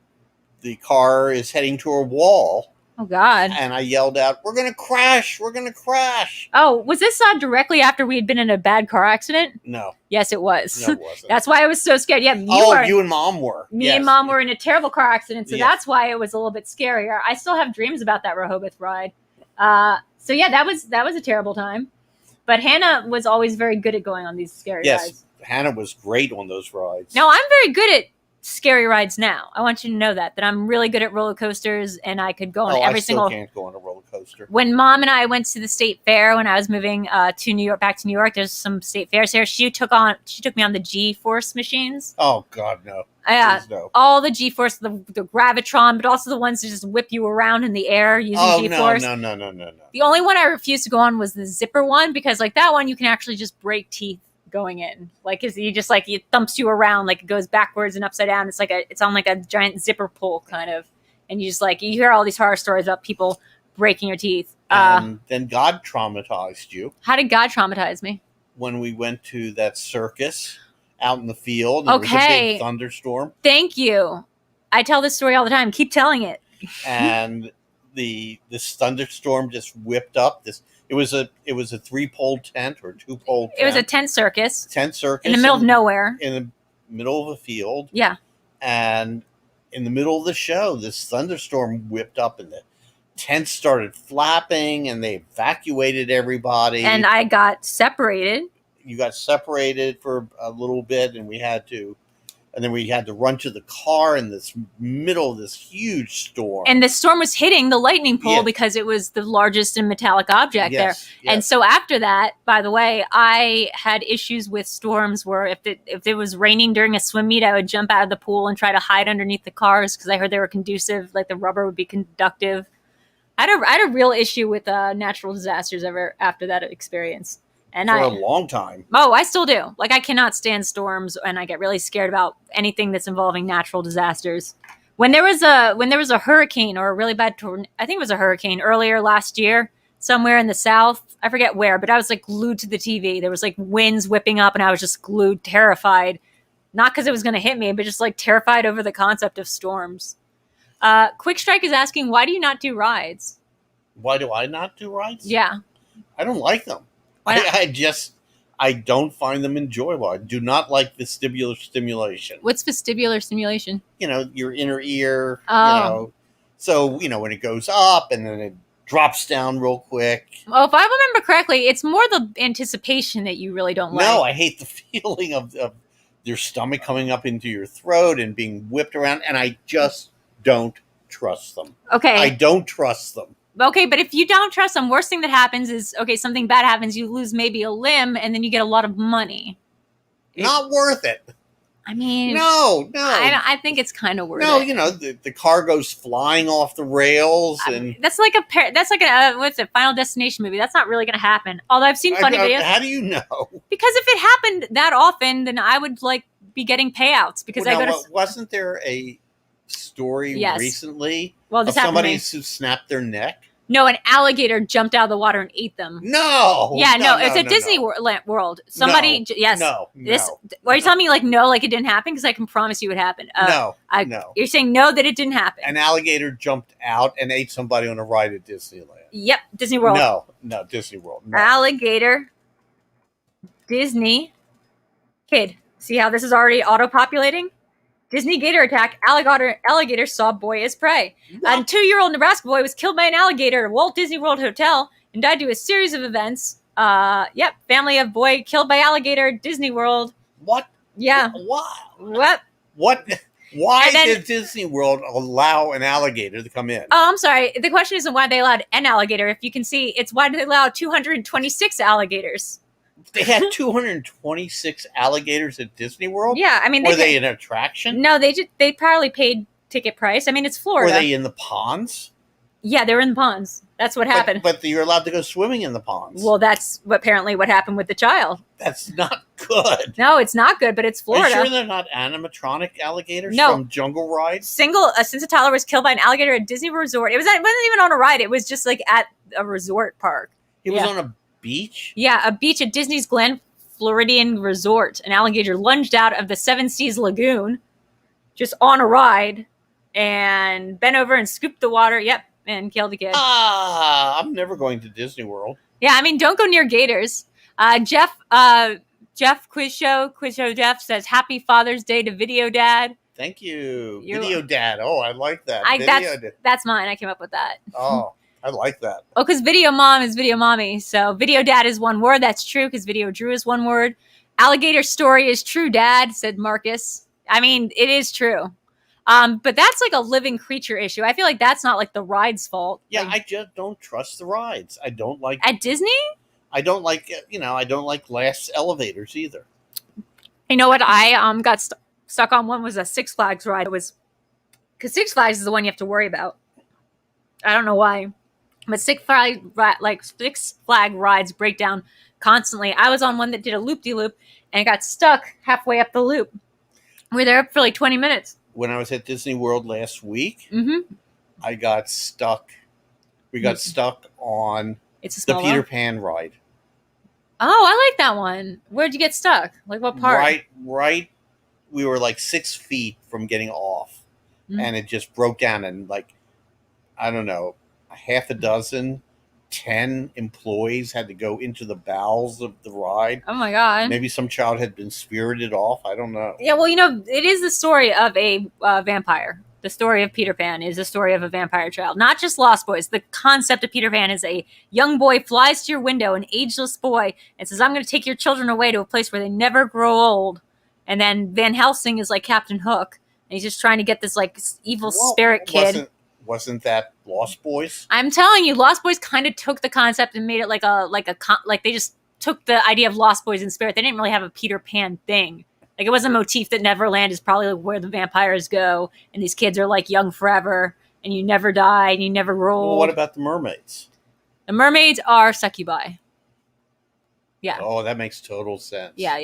car is heading to a wall. Oh, God. And I yelled out, "We're going to crash! We're going to crash!" Oh, was this directly after we had been in a bad car accident? No. Yes, it was. No, it wasn't. That's why I was so scared. Yeah, you and Mom were. Me and Mom were in a terrible car accident, so Yes. that's why it was a little bit scarier. I still have dreams about that Rehoboth ride. So yeah, that was a terrible time. But Hannah was always very good at going on these scary rides. Hannah was great on those rides. No, I'm very good at scary rides now. I want you to know that I'm really good at roller coasters, and I could go on every single. I still can't go on a roller coaster. When Mom and I went to the state fair when I was moving to New York, back to New York, there's some state fairs here. She took me on the G-Force machines. Oh God, no. Yeah, no. All the G-Force, the Gravitron, but also the ones that just whip you around in the air using G-Force. No. The only one I refused to go on was the zipper one, because like that one you can actually just break teeth going in. Like it thumps you around, like it goes backwards and upside down. It's on like a giant zipper pull kind of, and you just you hear all these horror stories about people breaking your teeth. And then God traumatized you. How did God traumatize me? When we went to that circus out in the field. Okay. There was a big thunderstorm. Thank you. I tell this story all the time. Keep telling it. And this thunderstorm just whipped up. It was a 3-pole tent or 2-pole tent. It was a tent circus. In the middle of nowhere. In the middle of a field. Yeah. And in the middle of the show, this thunderstorm whipped up and the tent started flapping and they evacuated everybody. And I got separated. You got separated for a little bit, and we had to run to the car in this middle of this huge storm. And the storm was hitting the lightning pole because it was the largest and metallic object there. Yes. And so after that, by the way, I had issues with storms where if it was raining during a swim meet, I would jump out of the pool and try to hide underneath the cars because I heard they were conducive, like the rubber would be conductive. I had a real issue with natural disasters after that experience. And for a long time. Oh, I still do. Like, I cannot stand storms, and I get really scared about anything that's involving natural disasters. When there was a hurricane or a really bad tornado, I think it was a hurricane earlier last year, somewhere in the South. I forget where, but I was like glued to the TV. There was like winds whipping up, and I was just glued, terrified. Not because it was going to hit me, but just like terrified over the concept of storms. Quick Strike is asking, why do you not do rides? Why do I not do rides? Yeah. I don't like them. I don't find them enjoyable. I do not like vestibular stimulation. What's vestibular stimulation? Your inner ear. Oh. So, when it goes up and then it drops down real quick. Oh, if I remember correctly, it's more the anticipation that you really don't like. No, I hate the feeling of your stomach coming up into your throat and being whipped around, and I just don't trust them. Okay. I don't trust them. Okay, but if you don't trust them, worst thing that happens is, something bad happens, you lose maybe a limb, and then you get a lot of money. Not worth it. I mean... No. I think it's kind of worth it. No, the car goes flying off the rails, and... That's like a what's it, Final Destination movie. That's not really going to happen. Although I've seen funny videos. How do you know? Because if it happened that often, then I would, be getting payouts, because wasn't there a story recently of somebody who snapped their neck? No, an alligator jumped out of the water and ate them. No. Yeah, no, it's a Disney World. Somebody, yes. No. Are you telling me like no, like it didn't happen? Because I can promise you it happened. No. You're saying no, that it didn't happen. An alligator jumped out and ate somebody on a ride at Disneyland. Yep, Disney World. No, Disney World. No. Alligator, Disney, kid. See how this is already auto-populating? Disney gator attack. Alligator saw boy as prey. What? A 2-year-old Nebraska boy was killed by an alligator at Walt Disney World Hotel and died due to a series of events. Family of boy killed by alligator at Disney World. What? Yeah. What? Why did Disney World allow an alligator to come in? Oh, I'm sorry. The question isn't why they allowed an alligator. If you can see, it's why did they allow 226 alligators? They had 226 alligators at Disney World? Yeah, I mean, were they an attraction? No, they probably paid ticket price. I mean, it's Florida. Were they in the ponds? Yeah, they were in the ponds. That's what happened. But you're allowed to go swimming in the ponds. Well, that's apparently what happened with the child. That's not good. No, it's not good, but it's Florida. Are you sure they're not animatronic alligators from Jungle Ride? Since a toddler was killed by an alligator at Disney Resort. It wasn't even on a ride. It was just like at a resort park. It was on a beach? Yeah, a beach at Disney's Glen Floridian Resort. An alligator lunged out of the Seven Seas Lagoon just on a ride and bent over and scooped the water. Yep. And killed the kid. I'm never going to Disney World. Yeah, I mean, don't go near gators. Jeff Quiz Show Jeff says, Happy Father's Day to Videodad. Thank you. Videodad. Oh, I like that. That's mine. I came up with that. Oh, I like that. Oh, because Video Mom is Video Mommy. So Videodad is one word. That's true because Videodrew is one word. Alligator story is true, Dad, said Marcus. I mean, it is true. But that's like a living creature issue. I feel like that's not like the ride's fault. Yeah, like, I just don't trust the rides. I don't like at Disney. I don't like I don't like glass elevators either. You know what? I got stuck on one was a Six Flags ride. It was because Six Flags is the one you have to worry about. I don't know why, but Six Flag rides break down constantly. I was on one that did a loop-de-loop and got stuck halfway up the loop. We were there for like 20 minutes. When I was at Disney World last week, mm-hmm. I got stuck. We got stuck on the Peter Pan ride. Oh, I like that one. Where'd you get stuck? Like what part? Right. We were like 6 feet from getting off, and it just broke down. And like, I don't know, a half a dozen, 10 employees had to go into the bowels of the ride. Oh my God. Maybe some child had been spirited off. I don't know. Yeah, well, it is the story of a vampire. The story of Peter Pan is the story of a vampire child, not just Lost Boys. The concept of Peter Pan is a young boy flies to your window, an ageless boy, and says, I'm going to take your children away to a place where they never grow old. And then Van Helsing is like Captain Hook, and he's just trying to get this like evil spirit kid. Wasn't that Lost Boys? I'm telling you, Lost Boys kind of took the concept and made it like they just took the idea of Lost Boys in spirit. They didn't really have a Peter Pan thing. Like it was a motif that Neverland is probably like where the vampires go, and these kids are like young forever, and you never die and you never grow old. Well, what about the mermaids? The mermaids are succubi. Yeah. Oh, that makes total sense. Yeah.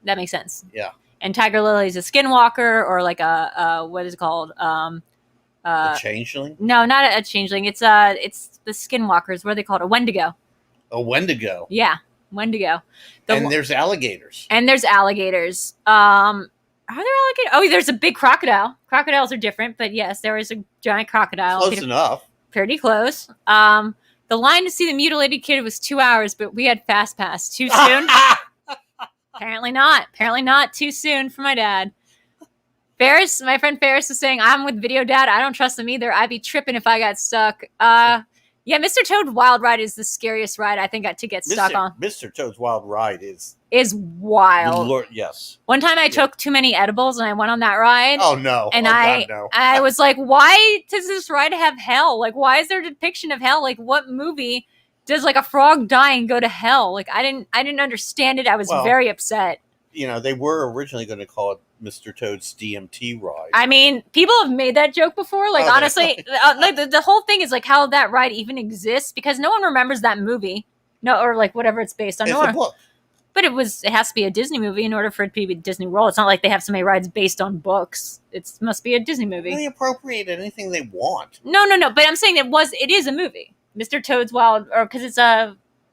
That makes sense. Yeah. And Tiger Lily is a skinwalker, or like a what is it called? A changeling? No, not a changeling. It's the skinwalkers. What are they called? A Wendigo. A Wendigo. Yeah, Wendigo. And there's alligators. Are there alligators? Oh, there's a big crocodile. Crocodiles are different, but yes, there is a giant crocodile. Close enough. Pretty close. The line to see the mutilated kid was 2 hours, but we had fast pass. Too soon? Apparently not. Apparently not too soon for my dad. Ferris, my friend Ferris was saying, I'm with Videodad. I don't trust them either. I'd be tripping if I got stuck. Yeah, Mr. Toad's Wild Ride is the scariest ride I think to get stuck on. Mr. Toad's Wild Ride is wild. Lord, yes. One time I took too many edibles and I went on that ride. Oh, no. And God, no. I was like, why does this ride have hell? Like, why is there a depiction of hell? Like, what movie does like a frog die and go to hell? Like, I didn't understand it. I was very upset. They were originally going to call it Mr. Toad's DMT ride. I mean, people have made that joke before. Like, honestly, like the whole thing is like how that ride even exists because no one remembers that movie. No, or like whatever it's based on. It's a book. But it has to be a Disney movie in order for it to be a Disney World. It's not like they have so many rides based on books. It must be a Disney movie. They appropriate anything they want. No. But I'm saying it is a movie. Mr. Toad's because it's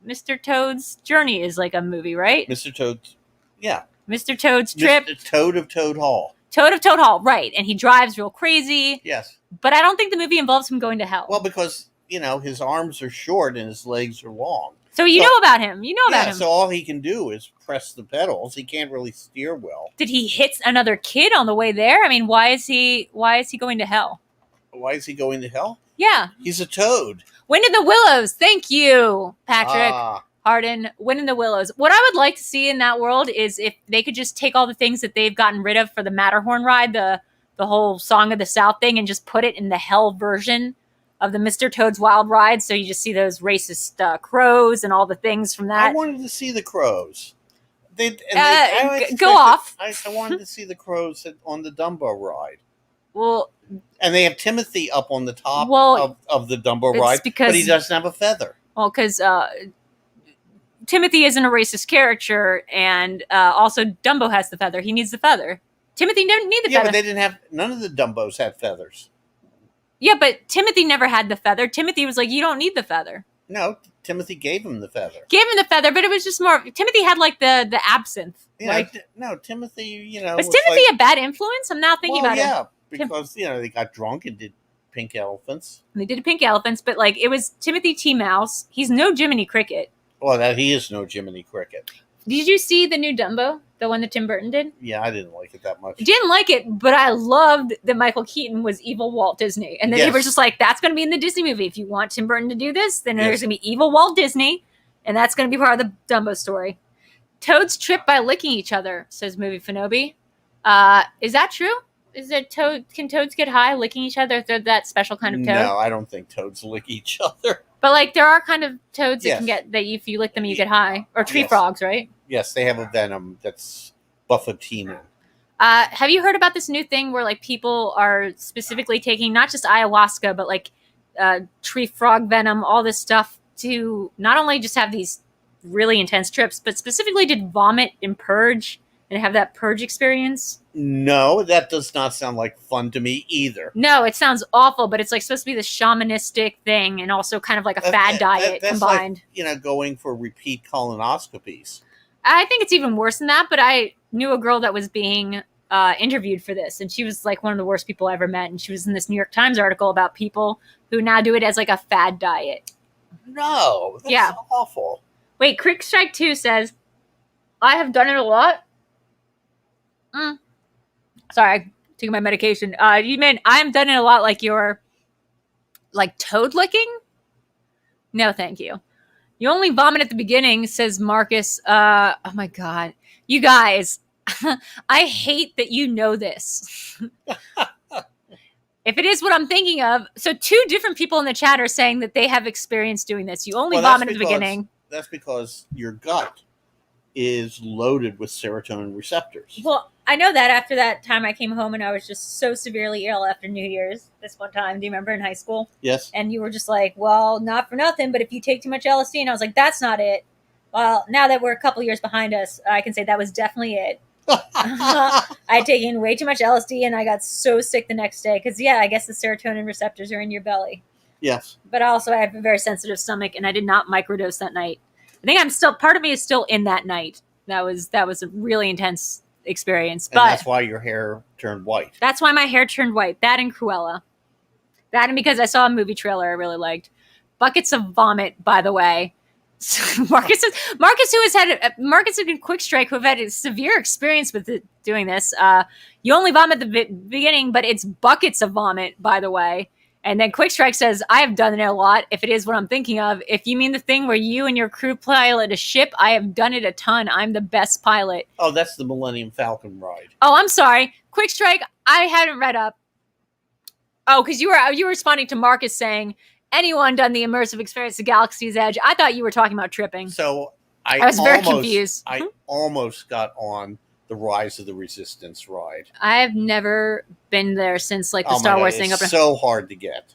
Mr. Toad's Journey is like a movie, right? Mr. Toad's, yeah. Mr. Toad's Trip. Mr. Toad of Toad Hall. Toad of Toad Hall, right. And he drives real crazy. Yes. But I don't think the movie involves him going to hell. Well, because, his arms are short and his legs are long. So you know about him. You know about him. So all he can do is press the pedals. He can't really steer well. Did he hit another kid on the way there? I mean, why is he going to hell? Why is he going to hell? Yeah. He's a toad. Wind in the Willows. Thank you, Patrick Harden. Wind in the Willows. What I would like to see in that world is if they could just take all the things that they've gotten rid of for the Matterhorn ride, the whole Song of the South thing, and just put it in the hell version of the Mr. Toad's Wild Ride, so you just see those racist crows and all the things from that. I wanted to see the crows. Go off. I wanted to see the crows on the Dumbo ride. Well, and they have Timothy up on the top of the Dumbo ride, but he doesn't have a feather. Well, because Timothy isn't a racist character, and also Dumbo has the feather. He needs the feather. Timothy didn't need the feather. Yeah, but none of the Dumbos had feathers. Yeah, but Timothy never had the feather. Timothy was like, you don't need the feather. No, Timothy gave him the feather. But it was just more. Timothy had like the absinthe. Yeah, no, Timothy, Was Timothy a bad influence? I'm now thinking about it. Yeah, because, they got drunk and did Pink Elephants. And they did Pink Elephants, but like it was Timothy T. Mouse. He's no Jiminy Cricket. Well, he is no Jiminy Cricket. Did you see the new Dumbo? The one that Tim Burton did? Yeah, I didn't like it that much. Didn't like it, but I loved that Michael Keaton was evil Walt Disney. And then they were just like, that's going to be in the Disney movie. If you want Tim Burton to do this, then there's going to be evil Walt Disney. And that's going to be part of the Dumbo story. Toads trip by licking each other, says Movie Fanobi. Is that true? Can toads get high licking each other if they're that special kind of toad? No, I don't think toads lick each other. But like there are kind of toads that can get, that if you lick them, you get high. Or tree frogs, right? Yes, they have a venom that's buffotinin. Have you heard about this new thing where like people are specifically taking not just ayahuasca, but like tree frog venom, all this stuff to not only just have these really intense trips, but specifically to vomit and purge and have that purge experience? No, that does not sound like fun to me either. No, it sounds awful, but it's like supposed to be this shamanistic thing and also kind of like a fad diet that's combined. Like, going for repeat colonoscopies. I think it's even worse than that, but I knew a girl that was being interviewed for this, and she was like one of the worst people I ever met, and she was in this New York Times article about people who now do it as like a fad diet. No, that's awful. Wait, Crick Strike 2 says, I have done it a lot. Sorry, I took my medication. You mean I'm done it a lot like you're like toad licking? No, thank you. You only vomit at the beginning, says Marcus. Oh my God. You guys, I hate that you know this. If it is what I'm thinking of, so 2 different people in the chat are saying that they have experience doing this. You only vomit at the beginning. That's because your gut is loaded with serotonin receptors. Well, I know that after that time I came home and I was just so severely ill after New Year's this one time. Do you remember in high school? Yes. And you were just like, well, not for nothing, but if you take too much LSD, and I was like, that's not it. Well, now that we're a couple years behind us, I can say that was definitely it. I had taken way too much LSD and I got so sick the next day because, I guess the serotonin receptors are in your belly. Yes. But also I have a very sensitive stomach and I did not microdose that night. I think part of me is still in that night. That was a really intense experience. But and that's why your hair turned white. That's why my hair turned white. That and Cruella. That and because I saw a movie trailer I really liked. Buckets of vomit, by the way. Marcus and Quick Strike, who have had a severe experience with doing this. You only vomit at the beginning, but it's buckets of vomit, by the way. And then Quick Strike says, I have done it a lot, if it is what I'm thinking of. If you mean the thing where you and your crew pilot a ship, I have done it a ton. I'm the best pilot. Oh, that's the Millennium Falcon ride. Oh, I'm sorry. Quick Strike, I hadn't read up. Oh, because you were responding to Marcus saying, anyone done the immersive experience of Galaxy's Edge? I thought you were talking about tripping. So I was very confused. I almost got on the Rise of the Resistance ride. I've never been there since like the Star Wars thing. It's so hard to get.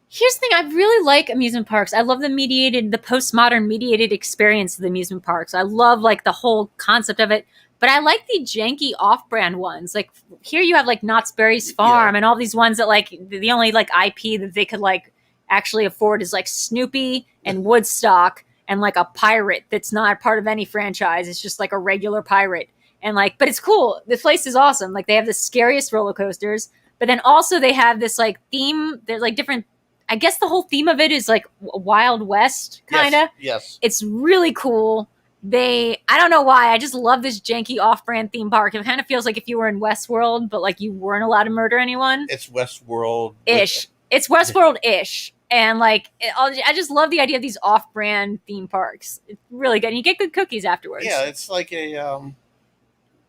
Here's the thing. I really like amusement parks. I love the postmodern mediated experience of the amusement parks. I love like the whole concept of it. But I like the janky off-brand ones. Like here you have like Knott's Berry's Farm and all these ones that like the only like IP that they could like actually afford is like Snoopy and Woodstock and like a pirate that's not part of any franchise. It's just like a regular pirate. And like, but it's cool. The place is awesome. Like they have the scariest roller coasters, but then also they have this like theme. There's like different, I guess the whole theme of it is like Wild West kind of. Yes. It's really cool. I don't know why. I just love this janky off-brand theme park. It kind of feels like if you were in Westworld, but like you weren't allowed to murder anyone. It's Westworld ish. It's Westworld ish. And like, I just love the idea of these off-brand theme parks. It's really good. And you get good cookies afterwards. Yeah, it's like a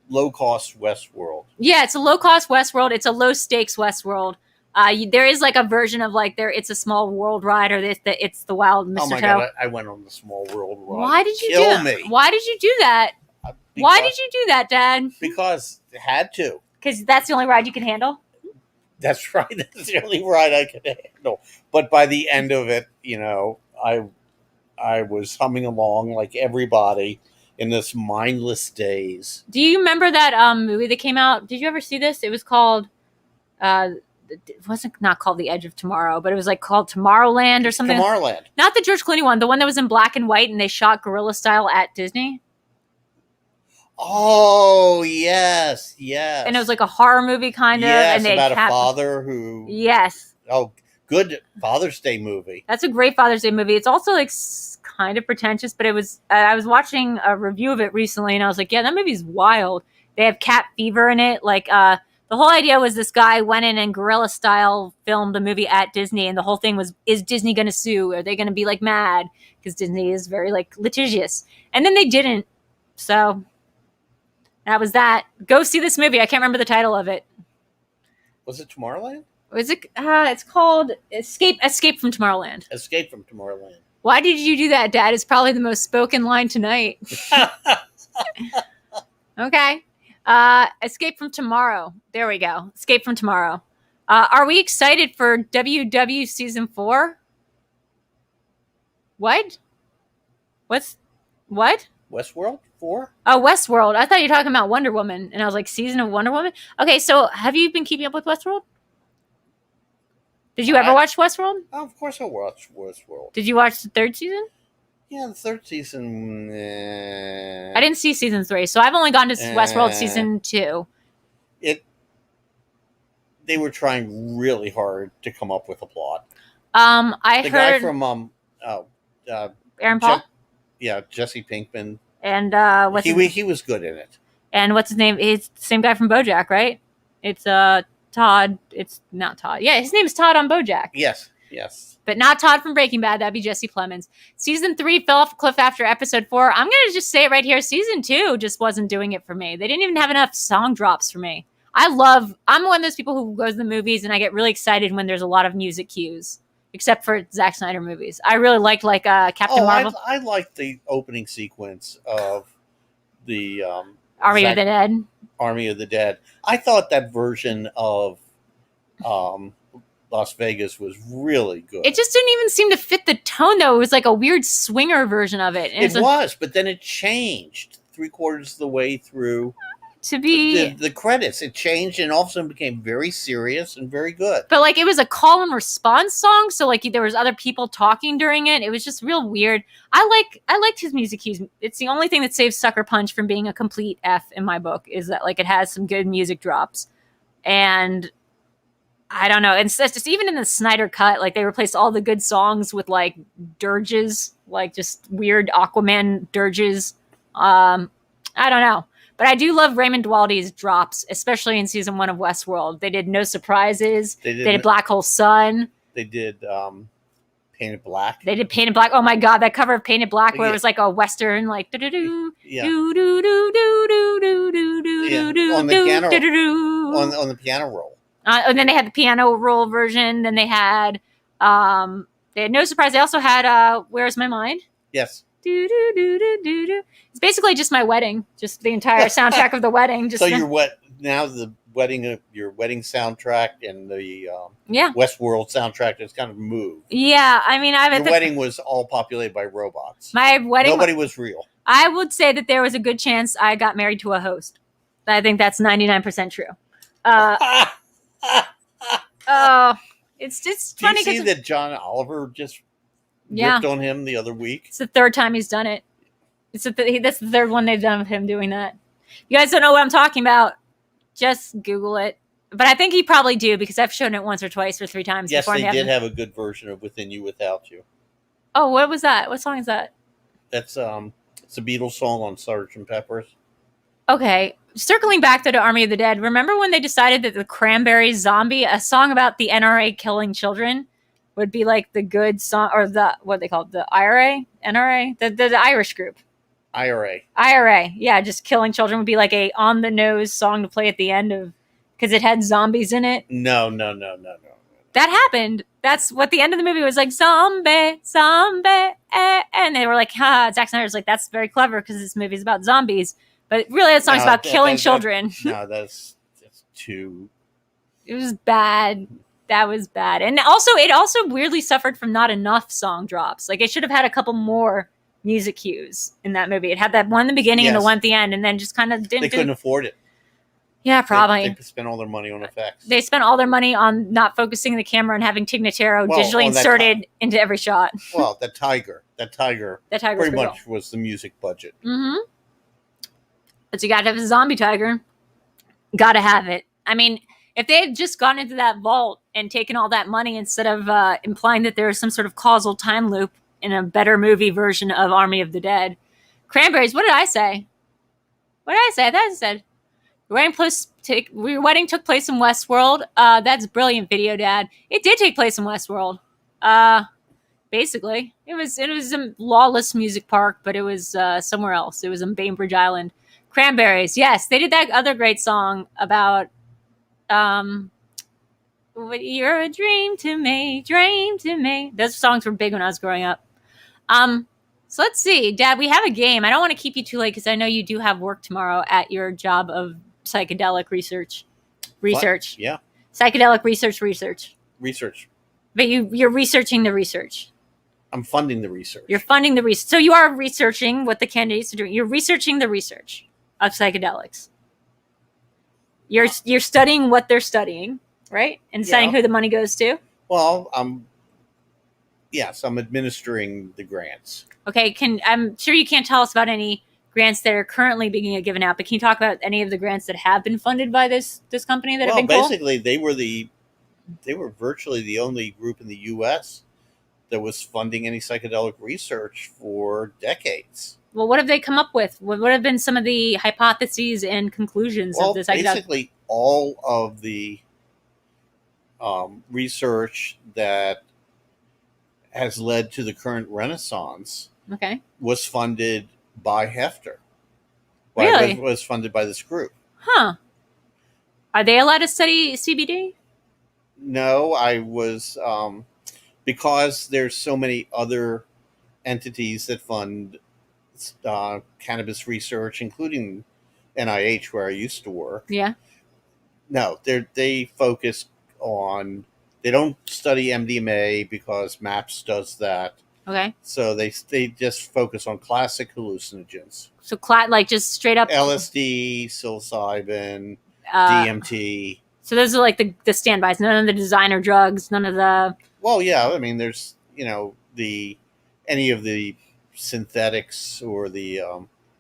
low-cost Westworld. Yeah, it's a low-cost Westworld. It's a low-stakes Westworld. There is like a version of like it's a small world ride, or it's the wild Mr. Oh my God, I went on the small world ride. Why did you Kill me? Why did you do that? Why did you do that, Dad? Because it had to. Because that's the only ride you can handle? That's right. That's the only ride I could handle. But by the end of it, I was humming along like everybody in this mindless daze. Do you remember that movie that came out? Did you ever see this? It was called it wasn't not called The Edge of Tomorrow, but it was like called Tomorrowland or something. Tomorrowland. Not the George Clooney one, the one that was in black and white and they shot guerrilla style at Disney. Oh, yes. And it was like a horror movie kind of. Yes, and about a father who... Yes. Oh, good Father's Day movie. That's a great Father's Day movie. It's also like kind of pretentious, but it was... I was watching a review of it recently and I was like, yeah, that movie's wild. They have cat fever in it. Like, the whole idea was this guy went in and guerrilla style filmed a movie at Disney, and the whole thing was, is Disney going to sue? Are they going to be like mad? Because Disney is very like litigious. And then they didn't. So that was that. Go see this movie. I can't remember the title of it. Was it Tomorrowland? Was it? It's called Escape from Tomorrowland. Escape from Tomorrowland. Why did you do that, Dad? It's probably the most spoken line tonight. Okay. Escape from Tomorrow. There we go. Escape from Tomorrow. Are we excited for WW season 4? What? What? Westworld 4? Oh, Westworld. I thought you were talking about Wonder Woman, and I was like, season of Wonder Woman? Okay, so have you been keeping up with Westworld? Did you ever watch Westworld? Oh, of course I watched Westworld. Did you watch the 3rd season? Yeah, the 3rd season. I didn't see season 3, so I've only gone to Westworld season 2. They were trying really hard to come up with a plot. I the heard guy from Aaron Paul. Jesse Pinkman, and he was good in it. And what's his name? It's the same guy from BoJack, right? It's Todd. It's not Todd. Yeah, his name is Todd on BoJack. Yes. But not Todd from Breaking Bad. That'd be Jesse Plemons. Season 3 fell off a cliff after episode 4. I'm going to just say it right here. Season 2 just wasn't doing it for me. They didn't even have enough song drops for me. I'm one of those people who goes to the movies and I get really excited when there's a lot of music cues, except for Zack Snyder movies. I really liked Captain Marvel. I liked the opening sequence of the Army of the Dead. Army of the Dead. I thought that version of Las Vegas was really good. It just didn't even seem to fit the tone, though. It was like a weird swinger version of it. It was, but then it changed 3/4 of the way through to be the credits. It changed and all of a sudden became very serious and very good. But like it was a call and response song, so like there was other people talking during it. It was just real weird. I liked his music cues. It's the only thing that saves Sucker Punch from being a complete F in my book, is that like it has some good music drops. And I don't know. And it's just even in the Snyder cut, like they replaced all the good songs with like dirges, like just weird Aquaman dirges. I don't know. But I do love Raymond Dwaldy's drops, especially in season 1 of Westworld. They did No Surprises. They did Black Hole Sun. They did Painted Black. They did Painted Black. Oh my God, that cover of Painted Black where it was like a Western, like do-do-do, do-do-do-do-do-do-do-do-do-do-do. On the piano roll. And then they had the piano roll version. Then they had No Surprise. They also had Where's My Mind? Yes. Do-do-do-do-do-do. It's basically just my wedding. Just the entire soundtrack of the wedding. Just so your now the your wedding soundtrack and the Yeah. Westworld soundtrack has kind of moved. Yeah, I mean, Your wedding was all populated by robots. My wedding. Nobody was real. I would say that there was a good chance I got married to a host. I think that's 99% true. Oh, it's just funny. Do you see that John Oliver just ripped on him the other week? It's the third time he's done it. That's the third one they've done with him doing that. You guys don't know what I'm talking about, just Google it. But I think he probably do, because I've shown it once or twice or 3 times. Yes, before they did have a good version of Within You Without You. Oh, what was that? What song is that? That's it's a Beatles song on Sgt. Pepper's. Okay, circling back to the Army of the Dead, remember when they decided that the Cranberries Zombie, a song about the NRA killing children, would be like the good song, or the, what they called, the IRA? NRA? The Irish group. IRA, yeah, just killing children would be like a on-the-nose song to play at the end of, because it had zombies in it. No. That happened. That's what the end of the movie was like, zombie, and they were like, Zack Snyder's like, that's very clever because this movie is about zombies. But really, that song's about killing children. No, that's too... It was bad. That was bad. And also, it also weirdly suffered from not enough song drops. Like, it should have had a couple more music cues in that movie. It had that one in the beginning and the one at the end, and then just kind of didn't... They couldn't afford it. Yeah, probably. They spent all their money on effects. They spent all their money on not focusing the camera and having Tig Notaro digitally inserted into every shot. Well, that tiger pretty much was the music budget. Mm-hmm. But you got to have a zombie tiger. Got to have it. I mean, if they had just gone into that vault and taken all that money instead of implying that there is some sort of causal time loop in a better movie version of Army of the Dead. Cranberries, what did I say? I thought I said... Your wedding took place in Westworld. That's brilliant, Videodad. It did take place in Westworld. Basically, it was a lawless music park, but it was somewhere else. It was in Bainbridge Island. Cranberries, yes, they did that other great song about you're a dream to me. Those songs were big when I was growing up. So let's see, Dad. We have a game. I don't want to keep you too late because I know you do have work tomorrow at your job of psychedelic research. What? Yeah. Psychedelic research. But you're researching the research. I'm funding the research. You're funding the research. So you are researching what the candidates are doing. You're researching the research of psychedelics. You're studying what they're studying, right? And deciding who the money goes to. Well, I'm administering the grants. Okay, I'm sure you can't tell us about any grants that are currently being given out, but can you talk about any of the grants that have been funded by this company that have been cool? Basically, they were virtually the only group in the U.S. that was funding any psychedelic research for decades. Well, what have they come up with? What have been some of the hypotheses and conclusions of this? Basically, all of the research that has led to the current renaissance was funded by Hefter. Really? It was funded by this group. Huh. Are they allowed to study CBD? No, I was... because there's so many other entities that fund cannabis research, including NIH, where I used to work. Yeah. No, they focus on... They don't study MDMA because MAPS does that. Okay. So they just focus on classic hallucinogens. So like just straight up... LSD, psilocybin, DMT. So those are like the standbys. None of the designer drugs, none of the... Well, yeah. I mean, there's, any of the synthetics or the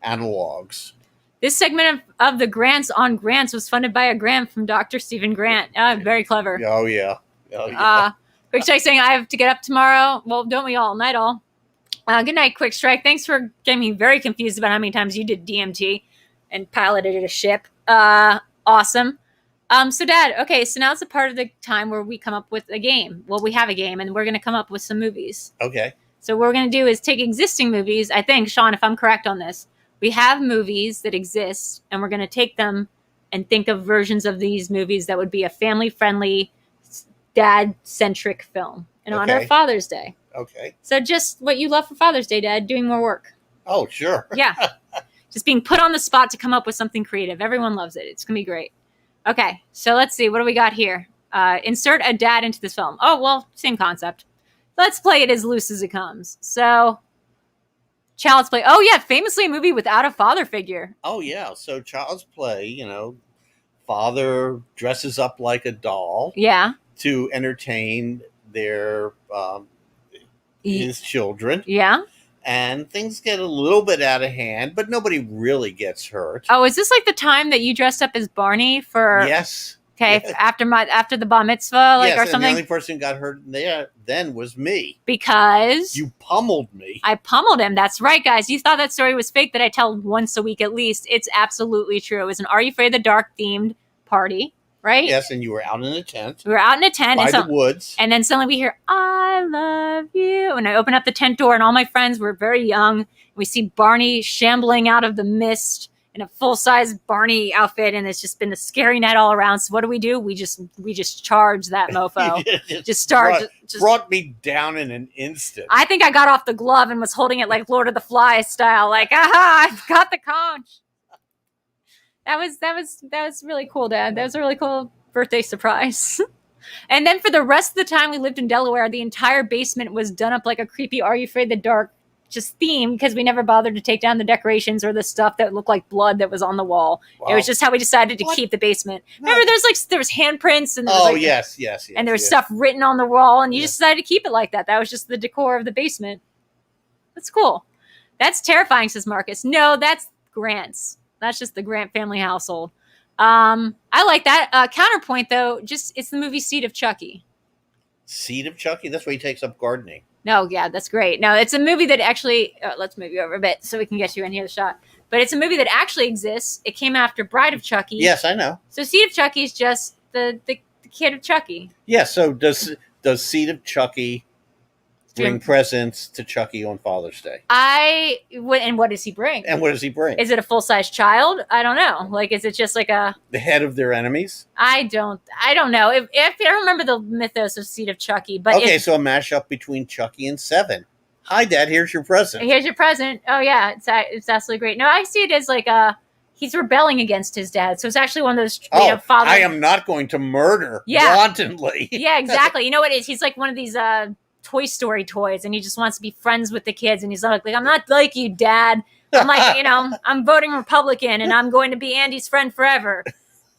analogs. This segment of the grants on grants was funded by a grant from Dr. Stephen Grant. Very clever. Oh, yeah. Quick Strike saying I have to get up tomorrow. Well, don't we all? Night all. Good night, Quick Strike. Thanks for getting me very confused about how many times you did DMT and piloted a ship. Awesome. So Dad, okay, so now's the part of the time where we come up with a game. Well, we have a game, and we're going to come up with some movies. Okay. So what we're going to do is take existing movies. I think, Sean, if I'm correct on this, we have movies that exist, and we're going to take them and think of versions of these movies that would be a family-friendly, dad-centric film in honor of Father's Day. Okay. So just what you love for Father's Day, Dad, doing more work. Oh, sure. Yeah. Just being put on the spot to come up with something creative. Everyone loves it. It's going to be great. Okay, so let's see. What do we got here? Insert a dad into this film. Oh, well, same concept. Let's play it as loose as it comes. So, Child's Play. Oh, yeah, famously a movie without a father figure. Oh, yeah. So Child's Play, father dresses up like a doll. Yeah. To entertain their his children. Yeah. And things get a little bit out of hand, but nobody really gets hurt. Oh, is this like the time that you dressed up as Barney for? Yes. Okay, yes. after the bar mitzvah, like, yes, or something. And the only person who got hurt there then was me. Because you pummeled me. I pummeled him. That's right, guys. You thought that story was fake that I tell once a week at least. It's absolutely true. It was an Are You Afraid of the Dark themed party, right? Yes, and you were out in a tent. We were out in a tent. By the woods. And then suddenly we hear, I love you. And I open up the tent door and all my friends were very young. We see Barney shambling out of the mist in a full-size Barney outfit, and it's just been a scary night all around. So what do? We just charge that mofo. Brought me down in an instant. I think I got off the glove and was holding it like Lord of the Flies style, like, aha, I've got the conch. That was really cool, Dad. That was a really cool birthday surprise. And then for the rest of the time we lived in Delaware, the entire basement was done up like a creepy Are You Afraid of the Dark just theme, because we never bothered to take down the decorations or the stuff that looked like blood that was on the wall. Wow. It was just how we decided to keep the basement. No. Remember, there was handprints and yes, and there was stuff written on the wall, and you just decided to keep it like that. That was just the decor of the basement. That's cool. That's terrifying, says Marcus. No, that's Grant's. That's just the Grant family household. I like that. Counterpoint, though, it's the movie Seed of Chucky. Seed of Chucky? That's where he takes up gardening. No, yeah, that's great. No, it's a movie that actually, let's move you over a bit so we can get you in here the shot. But it's a movie that actually exists. It came after Bride of Chucky. Yes, I know. So Seed of Chucky is just the kid of Chucky. Yeah, so does Seed of Chucky bring presents to Chucky on Father's Day? And what does he bring? Is it a full-size child? I don't know. Like, is it just like the head of their enemies? I don't know. If I don't remember the mythos of Seed of Chucky, but okay, so a mashup between Chucky and Seven. Hi, Dad. Here's your present. Here's your present. Oh yeah, it's absolutely great. No, I see it as like he's rebelling against his dad. So it's actually one of those father. I am not going to murder wantonly. Yeah, exactly. You know what it is? He's like one of these Toy Story toys, and he just wants to be friends with the kids, and he's like, I'm not like you, Dad. I'm like, I'm voting Republican, and I'm going to be Andy's friend forever.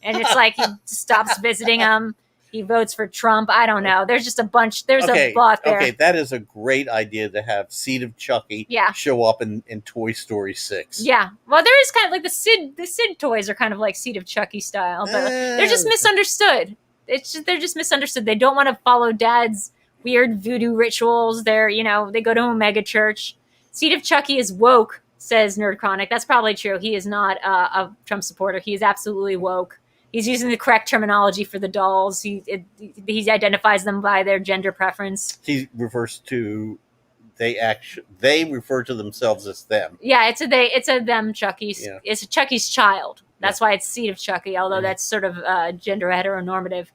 And it's like he stops visiting him. He votes for Trump. I don't know. There's just a bunch. There's a lot there. Okay, that is a great idea to have Seed of Chucky show up in Toy Story 6. Yeah. Well, there is kind of like the Sid toys are kind of like Seed of Chucky style, but they're just misunderstood. They're just misunderstood. They don't want to follow Dad's weird voodoo rituals. They go to a mega church. Seed of Chucky is woke, says NerdChronic. That's probably true. He is not a Trump supporter. He is absolutely woke. He's using the correct terminology for the dolls. He identifies them by their gender preference. He refers to they refer to themselves as them. Yeah, it's a them Chucky's. Yeah. It's a Chucky's child. That's why it's Seed of Chucky, although that's sort of gender heteronormative.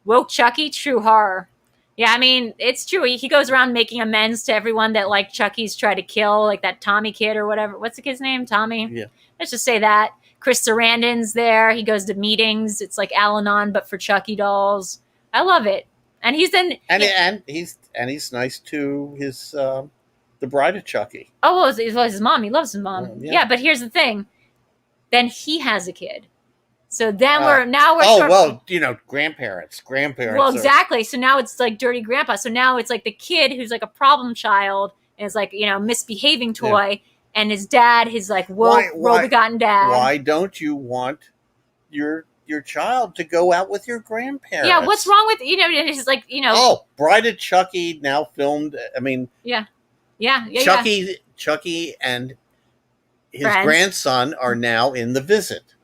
Woke Chucky, true horror. Yeah, I mean, it's true. He goes around making amends to everyone that, like, Chucky's tried to kill, like that Tommy kid or whatever. What's the kid's name? Tommy? Yeah. Let's just say that. Chris Sarandon's there. He goes to meetings. It's like Al-Anon, but for Chucky dolls. I love it. And he's he's nice to his the bride of Chucky. Oh, well, his mom. He loves his mom. Yeah, but here's the thing. Then he has a kid. So then we're grandparents. Well, exactly. So now it's like dirty grandpa. So now it's like the kid who's like a problem child and is like, misbehaving toy, and his dad, his like woe-begotten dad. Why don't you want your child to go out with your grandparents? Yeah, what's wrong with it's like Oh, Bride of Chucky now filmed. I mean, yeah. Chucky and his grandson are now in The Visit.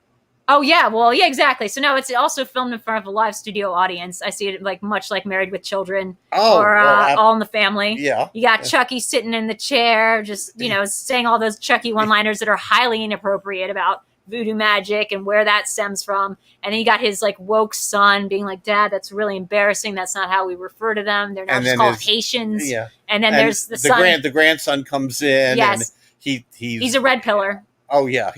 Oh, yeah. Well, yeah, exactly. So now it's also filmed in front of a live studio audience. I see it like much like Married with Children or All in the Family. Yeah. You got Chucky sitting in the chair, just, saying all those Chucky one-liners that are highly inappropriate about voodoo magic and where that stems from. And then you got his like woke son being like, Dad, that's really embarrassing. That's not how we refer to them. They're not just called Haitians. Yeah. And then there's the son. The grandson comes in. Yes. And he's a red pillar. Oh, yeah.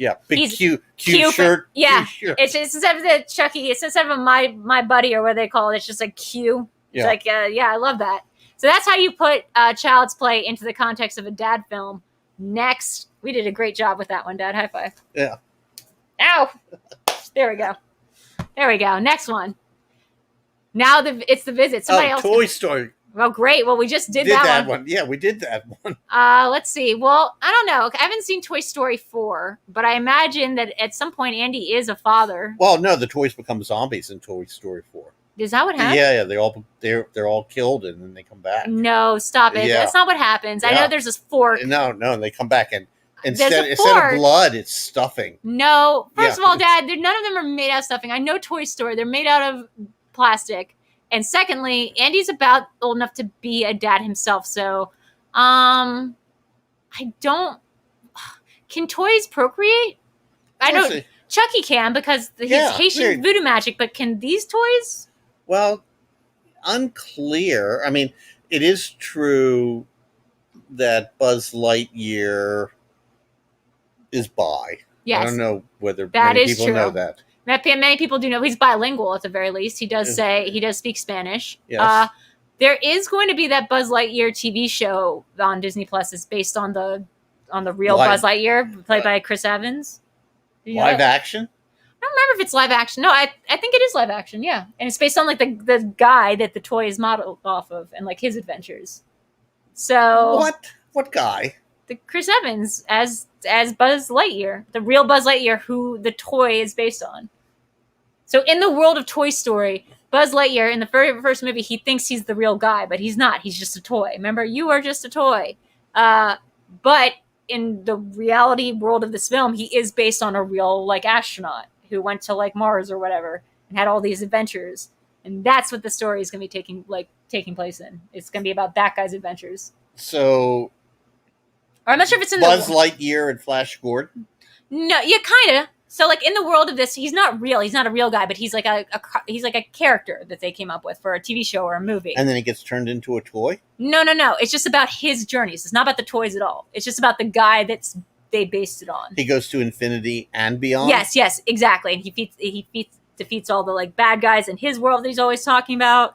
Yeah, big He's cute cute, shirt. yeah. Cute shirt. It's instead of the Chucky, it's instead of a my buddy or what they call it. It's just like Q. It's Yeah. like I love that. So that's how you put Child's Play into the context of a dad film. Next, we did a great job with that one, Dad. High five. Yeah. Ow. There we go. There we go. Next one. Now it's the visit. Somebody else. Toy Story. Well, great. Well, we just did that that one. one. Yeah, we did that one. Let's see. Well, I don't know. I haven't seen Toy Story 4, but I imagine that at some point Andy is a father. Well, no, the toys become zombies in Toy Story 4. Is that what happens? Yeah, they're all killed and then they come back. No, stop it. Yeah. That's not what happens. I Yeah. know there's this fork. No, they come back and There's a instead fork. of blood, it's stuffing. No. First Yeah. of all, Dad, none of them are made out of stuffing. I know Toy Story. They're made out of plastic. And secondly, Andy's about old enough to be a dad himself. So, I don't... Can toys procreate? I know Chucky can because he's Haitian voodoo magic, but can these toys? Well, unclear. I mean, it is true that Buzz Lightyear is bi. Yes. I don't know whether That many is people true. know that. Many people do know he's bilingual at the very least. He does speak Spanish. Yes. There is going to be that Buzz Lightyear TV show on Disney Plus. It's based on the real Buzz Lightyear, played by Chris Evans. Live action? I don't remember if it's live action. No, I think it is live action. Yeah, and it's based on like the guy that the toy is modeled off of, and like his adventures. So what guy? The Chris Evans as Buzz Lightyear, the real Buzz Lightyear, who the toy is based on. So in the world of Toy Story, Buzz Lightyear in the very first movie, he thinks he's the real guy, but he's not. He's just a toy. Remember, you are just a toy. But in the reality world of this film, he is based on a real like astronaut who went to like Mars or whatever and had all these adventures. And that's what the story is going to be taking place in. It's going to be about that guy's adventures. So, or I'm not sure if it's in Buzz Lightyear and Flash Gordon. No, yeah, kind of. So, like in the world of this, he's not real. He's not a real guy, but he's like a character that they came up with for a TV show or a movie. And then he gets turned into a toy. No. It's just about his journeys. It's not about the toys at all. It's just about the guy they based it on. He goes to infinity and beyond. Yes, exactly. And he defeats all the like bad guys in his world that he's always talking about.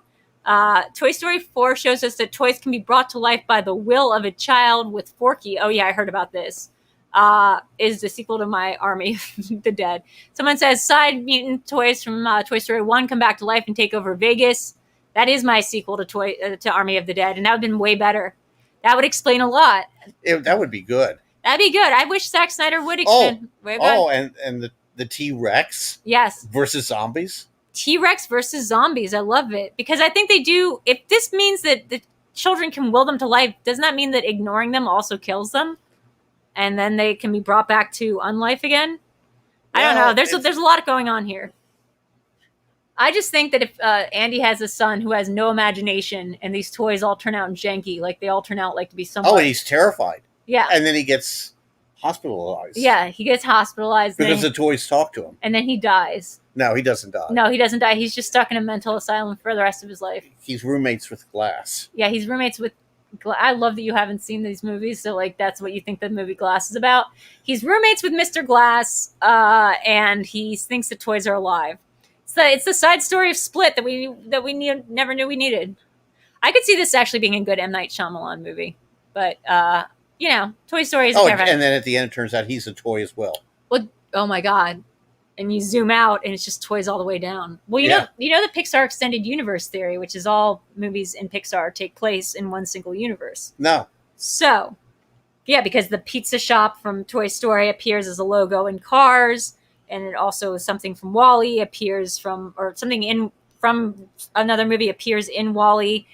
Toy Story 4 shows us that toys can be brought to life by the will of a child with Forky. Oh yeah, I heard about this. Is the sequel to my Army of the Dead. Someone says side mutant toys from Toy Story 1 come back to life and take over Vegas. That is my sequel to Army of the Dead, and that would have been way better. That would explain a lot. That would be good. That'd be good. I wish Zack Snyder would explain. And the T-Rex. Yes. Versus zombies. T-Rex versus zombies. I love it because I think they do. If this means that the children can will them to life, doesn't that mean that ignoring them also kills them? And then they can be brought back to unlife again. I don't know. There's a lot going on here. I just think that if Andy has a son who has no imagination and these toys all turn out janky, like they all turn out like to be somewhat... Oh, and he's terrified. Yeah. And then he gets hospitalized. Yeah, he gets hospitalized. Because the toys talk to him. And then he dies. No, he doesn't die. No, he doesn't die. He's just stuck in a mental asylum for the rest of his life. He's roommates with Glass. Yeah, he's roommates with... I love that you haven't seen these movies, so like that's what you think the movie Glass is about. He's roommates with Mr. Glass, and he thinks the toys are alive. It's the side story of Split that we never knew we needed. I could see this actually being a good M. Night Shyamalan movie, but Toy Story is and then at the end it turns out he's a toy as well. Well, oh my god. And you zoom out, and it's just toys all the way down. Well, you know the Pixar extended universe theory, which is all movies in Pixar take place in one single universe. No. So, yeah, because the pizza shop from Toy Story appears as a logo in Cars, and it also something from WALL-E appears from another movie appears in WALL-E,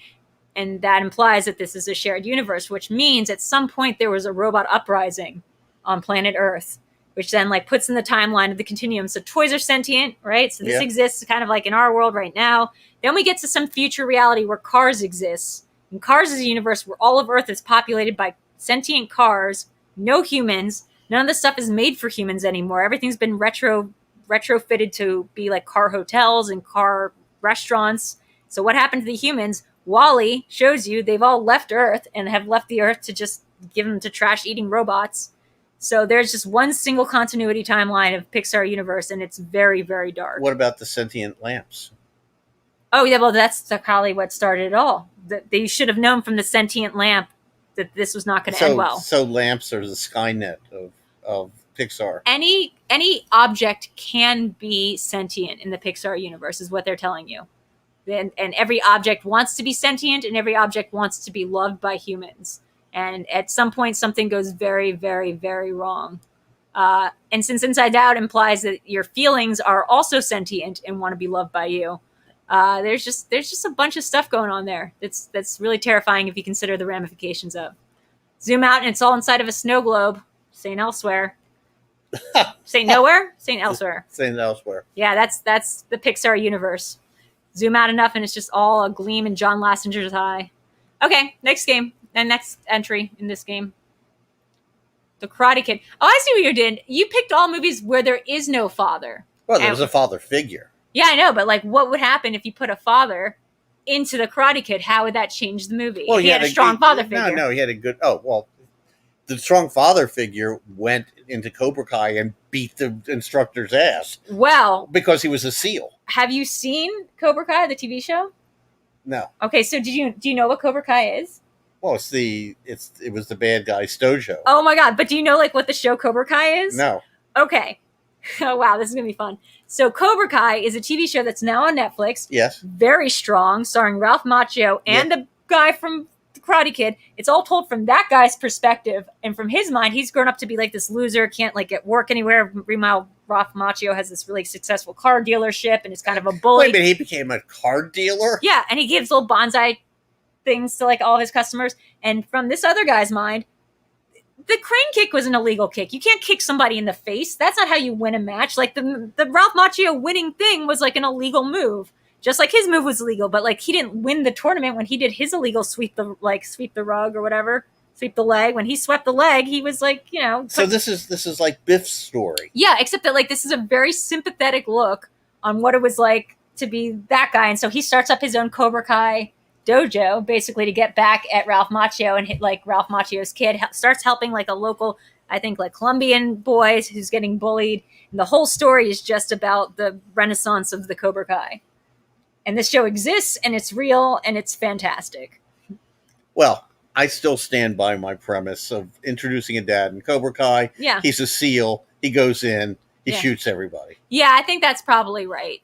and that implies that this is a shared universe, which means at some point there was a robot uprising on planet Earth, which then like puts in the timeline of the continuum. So toys are sentient, right? So this exists kind of like in our world right now. Then we get to some future reality where Cars exists. And Cars is a universe where all of Earth is populated by sentient cars, no humans. None of the stuff is made for humans anymore. Everything's been retrofitted to be like car hotels and car restaurants. So what happened to the humans? WALL-E shows you they've all left Earth and have left the Earth to just give them to trash-eating robots. So there's just one single continuity timeline of Pixar universe, and it's very, very dark. What about the sentient lamps? Oh, yeah, well, that's probably what started it all. They should have known from the sentient lamp that this was not going to end well. So lamps are the Skynet of Pixar. Any object can be sentient in the Pixar universe, is what they're telling you. And every object wants to be sentient, and every object wants to be loved by humans. And at some point, something goes very, very, very wrong. And since Inside Out implies that your feelings are also sentient and want to be loved by you, there's just a bunch of stuff going on there. That's really terrifying if you consider the ramifications of. Zoom out, and it's all inside of a snow globe. Saying elsewhere. Saying nowhere. Saying elsewhere. Saying elsewhere. Yeah, that's the Pixar universe. Zoom out enough, and it's just all a gleam in John Lasseter's eye. Okay, next game. And next entry in this game. The Karate Kid. Oh, I see what you did. You picked all movies where there is no father. Well, there's a father figure. Yeah, I know, but like, what would happen if you put a father into the Karate Kid? How would that change the movie? Well, he had a strong father figure. No, he had a good. Oh, well, the strong father figure went into Cobra Kai and beat the instructor's ass. Well, because he was a SEAL. Have you seen Cobra Kai, the TV show? No. Okay, so do you know what Cobra Kai is? Well, it was the bad guy's dojo. Oh my god! But do you know like what the show Cobra Kai is? No. Okay. Oh wow, this is gonna be fun. So Cobra Kai is a TV show that's now on Netflix. Yes. Very strong, starring Ralph Macchio and the guy from the Karate Kid. It's all told from that guy's perspective, and from his mind, he's grown up to be like this loser, can't like get work anywhere. Meanwhile, Ralph Macchio has this really successful car dealership and is kind of a bully. Wait a minute, he became a car dealer? Yeah, and he gives little bonsai things to like all of his customers. And from this other guy's mind, the crane kick was an illegal kick. You can't kick somebody in the face. That's not how you win a match. Like the Ralph Macchio winning thing was like an illegal move. Just like his move was illegal, but like he didn't win the tournament when he did his illegal sweep the rug or whatever, sweep the leg. When he swept the leg, he was like, you know. So this is like Biff's story. Yeah, except that like this is a very sympathetic look on what it was like to be that guy. And so he starts up his own Cobra Kai dojo basically to get back at Ralph Macchio, and like Ralph Macchio's kid starts helping like a local, I think like Colombian boy who's getting bullied. And the whole story is just about the renaissance of the Cobra Kai. And this show exists, and it's real, and it's fantastic. Well, I still stand by my premise of introducing a dad in Cobra Kai. Yeah. He's a SEAL. He goes in. He shoots everybody. Yeah, I think that's probably right.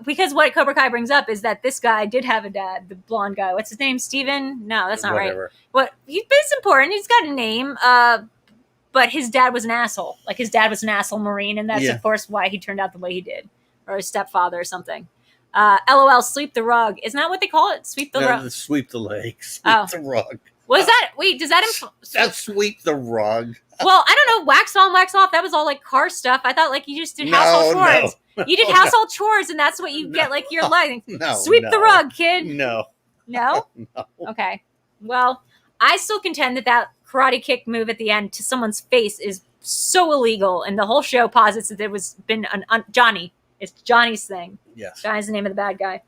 Because what Cobra Kai brings up is that this guy did have a dad, the blonde guy. What's his name? Steven? No, that's not right. It's important. He's got a name. But his dad was an asshole. Like, his dad was an asshole Marine, and that's, of course, why he turned out the way he did. Or his stepfather or something. LOL, sweep the rug. Isn't that what they call it? Sweep the rug? Sweep the leg. Sweep the rug. Was that... Wait, does that... That's sweep the rug. Well, I don't know. Wax on, wax off. That was all like car stuff. I thought like you just did household chores. No, you did household chores, and that's what you get like your leg. Sweep the rug, kid. No. No? No. Okay. Well, I still contend that karate kick move at the end to someone's face is so illegal, and the whole show posits that there was been Johnny. It's Johnny's thing. Yes. Johnny's the name of the bad guy.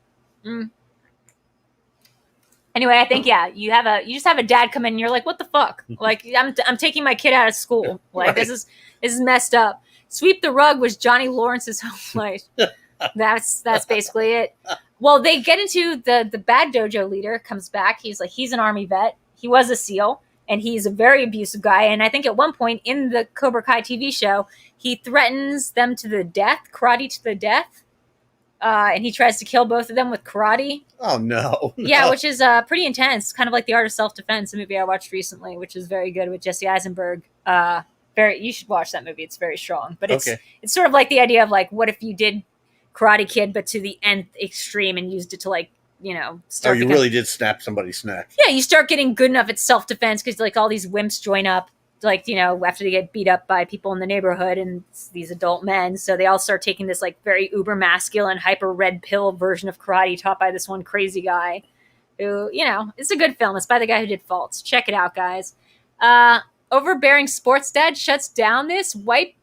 Anyway, I think you just have a dad come in and you're like, what the fuck? Like I'm taking my kid out of school. Like this is messed up. Sweep the rug was Johnny Lawrence's home life. That's basically it. Well, they get into the bad dojo leader comes back. He's an army vet. He was a SEAL, and he's a very abusive guy. And I think at one point in the Cobra Kai TV show, he threatens them to the death, karate to the death. And he tries to kill both of them with karate. Oh, no. Yeah, which is pretty intense. Kind of like The Art of Self-Defense, a movie I watched recently, which is very good with Jesse Eisenberg. You should watch that movie. It's very strong. But it's sort of like the idea of like, what if you did Karate Kid, but to the nth extreme and used it to like, start. Really did snap somebody's neck. Yeah, you start getting good enough at self-defense because like all these wimps join up. Like, after they get beat up by people in the neighborhood and these adult men. So they all start taking this like very uber masculine, hyper red pill version of karate taught by this one crazy guy who, it's a good film. It's by the guy who did Faults. Check it out, guys. Overbearing sports dad shuts down this wipe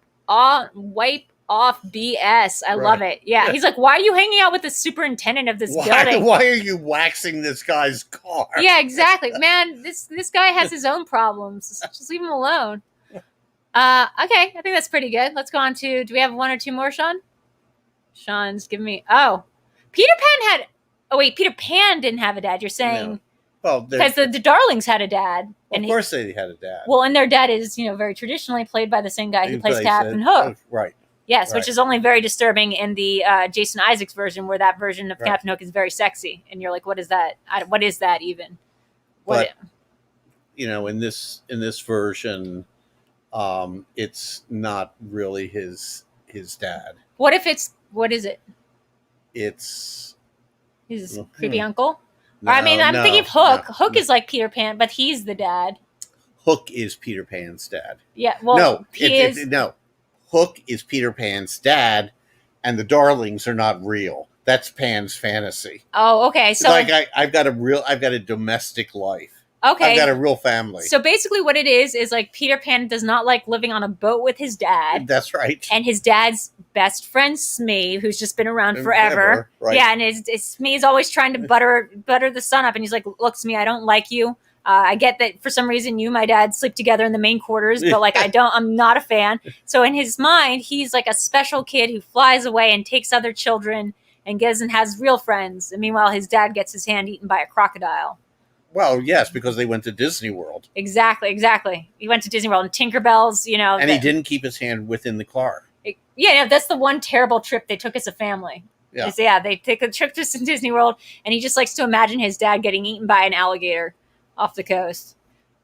off BS. I love it. Yeah. He's like, why are you hanging out with the superintendent of this building? Why are you waxing this guy's car? Yeah, exactly. Man, this guy has his own problems. Just leave him alone. Okay, I think that's pretty good. Let's go on to, do we have one or two more, Sean? Sean's giving me, Peter Pan didn't have a dad, you're saying? No. Well, because the Darlings had a dad. Well, of course they had a dad. Well, and their dad is, very traditionally played by the same guy who plays Captain Hook. Right. Yes, right. Which is only very disturbing in the Jason Isaacs version, where that version of Captain Hook is very sexy. And you're like, what is that? What is that even? In this version, it's not really his dad. What is it? It's his creepy uncle? No, I'm thinking of Hook. Hook is like Peter Pan, but he's the dad. Hook is Peter Pan's dad. Yeah, well, no. Hook is Peter Pan's dad, and the Darlings are not real. That's Pan's fantasy. Oh, okay. So like I've got a domestic life. Okay. I've got a real family. So basically what it is like Peter Pan does not like living on a boat with his dad. That's right. And his dad's best friend, Smee, who's just been around forever. Right. Yeah, and Smee's always trying to butter the sun up. And he's like, look, Smee, I don't like you. I get that for some reason you and my dad sleep together in the main quarters, but I'm not a fan. So in his mind, he's like a special kid who flies away and takes other children and goes and has real friends. And meanwhile, his dad gets his hand eaten by a crocodile. Well, yes, because they went to Disney World. Exactly. He went to Disney World and Tinkerbell's, And he didn't keep his hand within the car. That's the one terrible trip they took as a family. Yeah. They take a trip to Disney World, and he just likes to imagine his dad getting eaten by an alligator off the coast.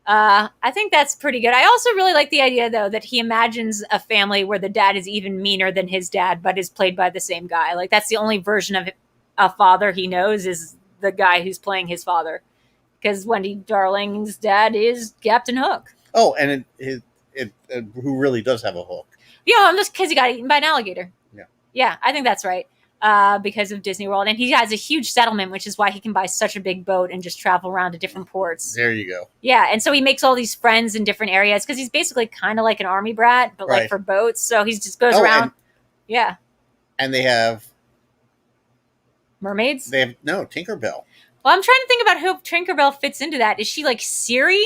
I think that's pretty good. I also really like the idea, though, that he imagines a family where the dad is even meaner than his dad, but is played by the same guy. Like, that's the only version of a father he knows is the guy who's playing his father. Because Wendy Darling's dad is Captain Hook. Oh, and who really does have a hook? Yeah, just because he got eaten by an alligator. Yeah. Yeah, I think that's right. Because of Disney World. And he has a huge settlement, which is why he can buy such a big boat and just travel around to different ports. There you go. Yeah, and so he makes all these friends in different areas because he's basically kind of like an army brat, but like for boats. So he just goes around. And they have... Mermaids? They have... No, Tinkerbell. Well, I'm trying to think about who Tinkerbell fits into that. Is she like Siri?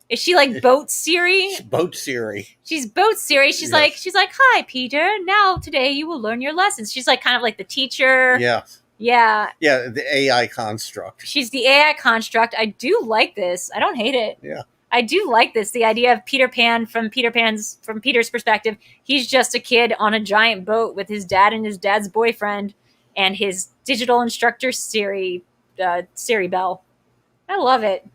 Is she like Boat Siri? Boat Siri. She's Boat Siri. She's like, hi, Peter. Now, today you will learn your lessons. She's like kind of like the teacher. Yeah. Yeah. Yeah, the AI construct. She's the AI construct. I do like this. I don't hate it. Yeah. I do like this. The idea of Peter Pan from Peter's perspective. He's just a kid on a giant boat with his dad and his dad's boyfriend and his digital instructor Siri Bell. I love it.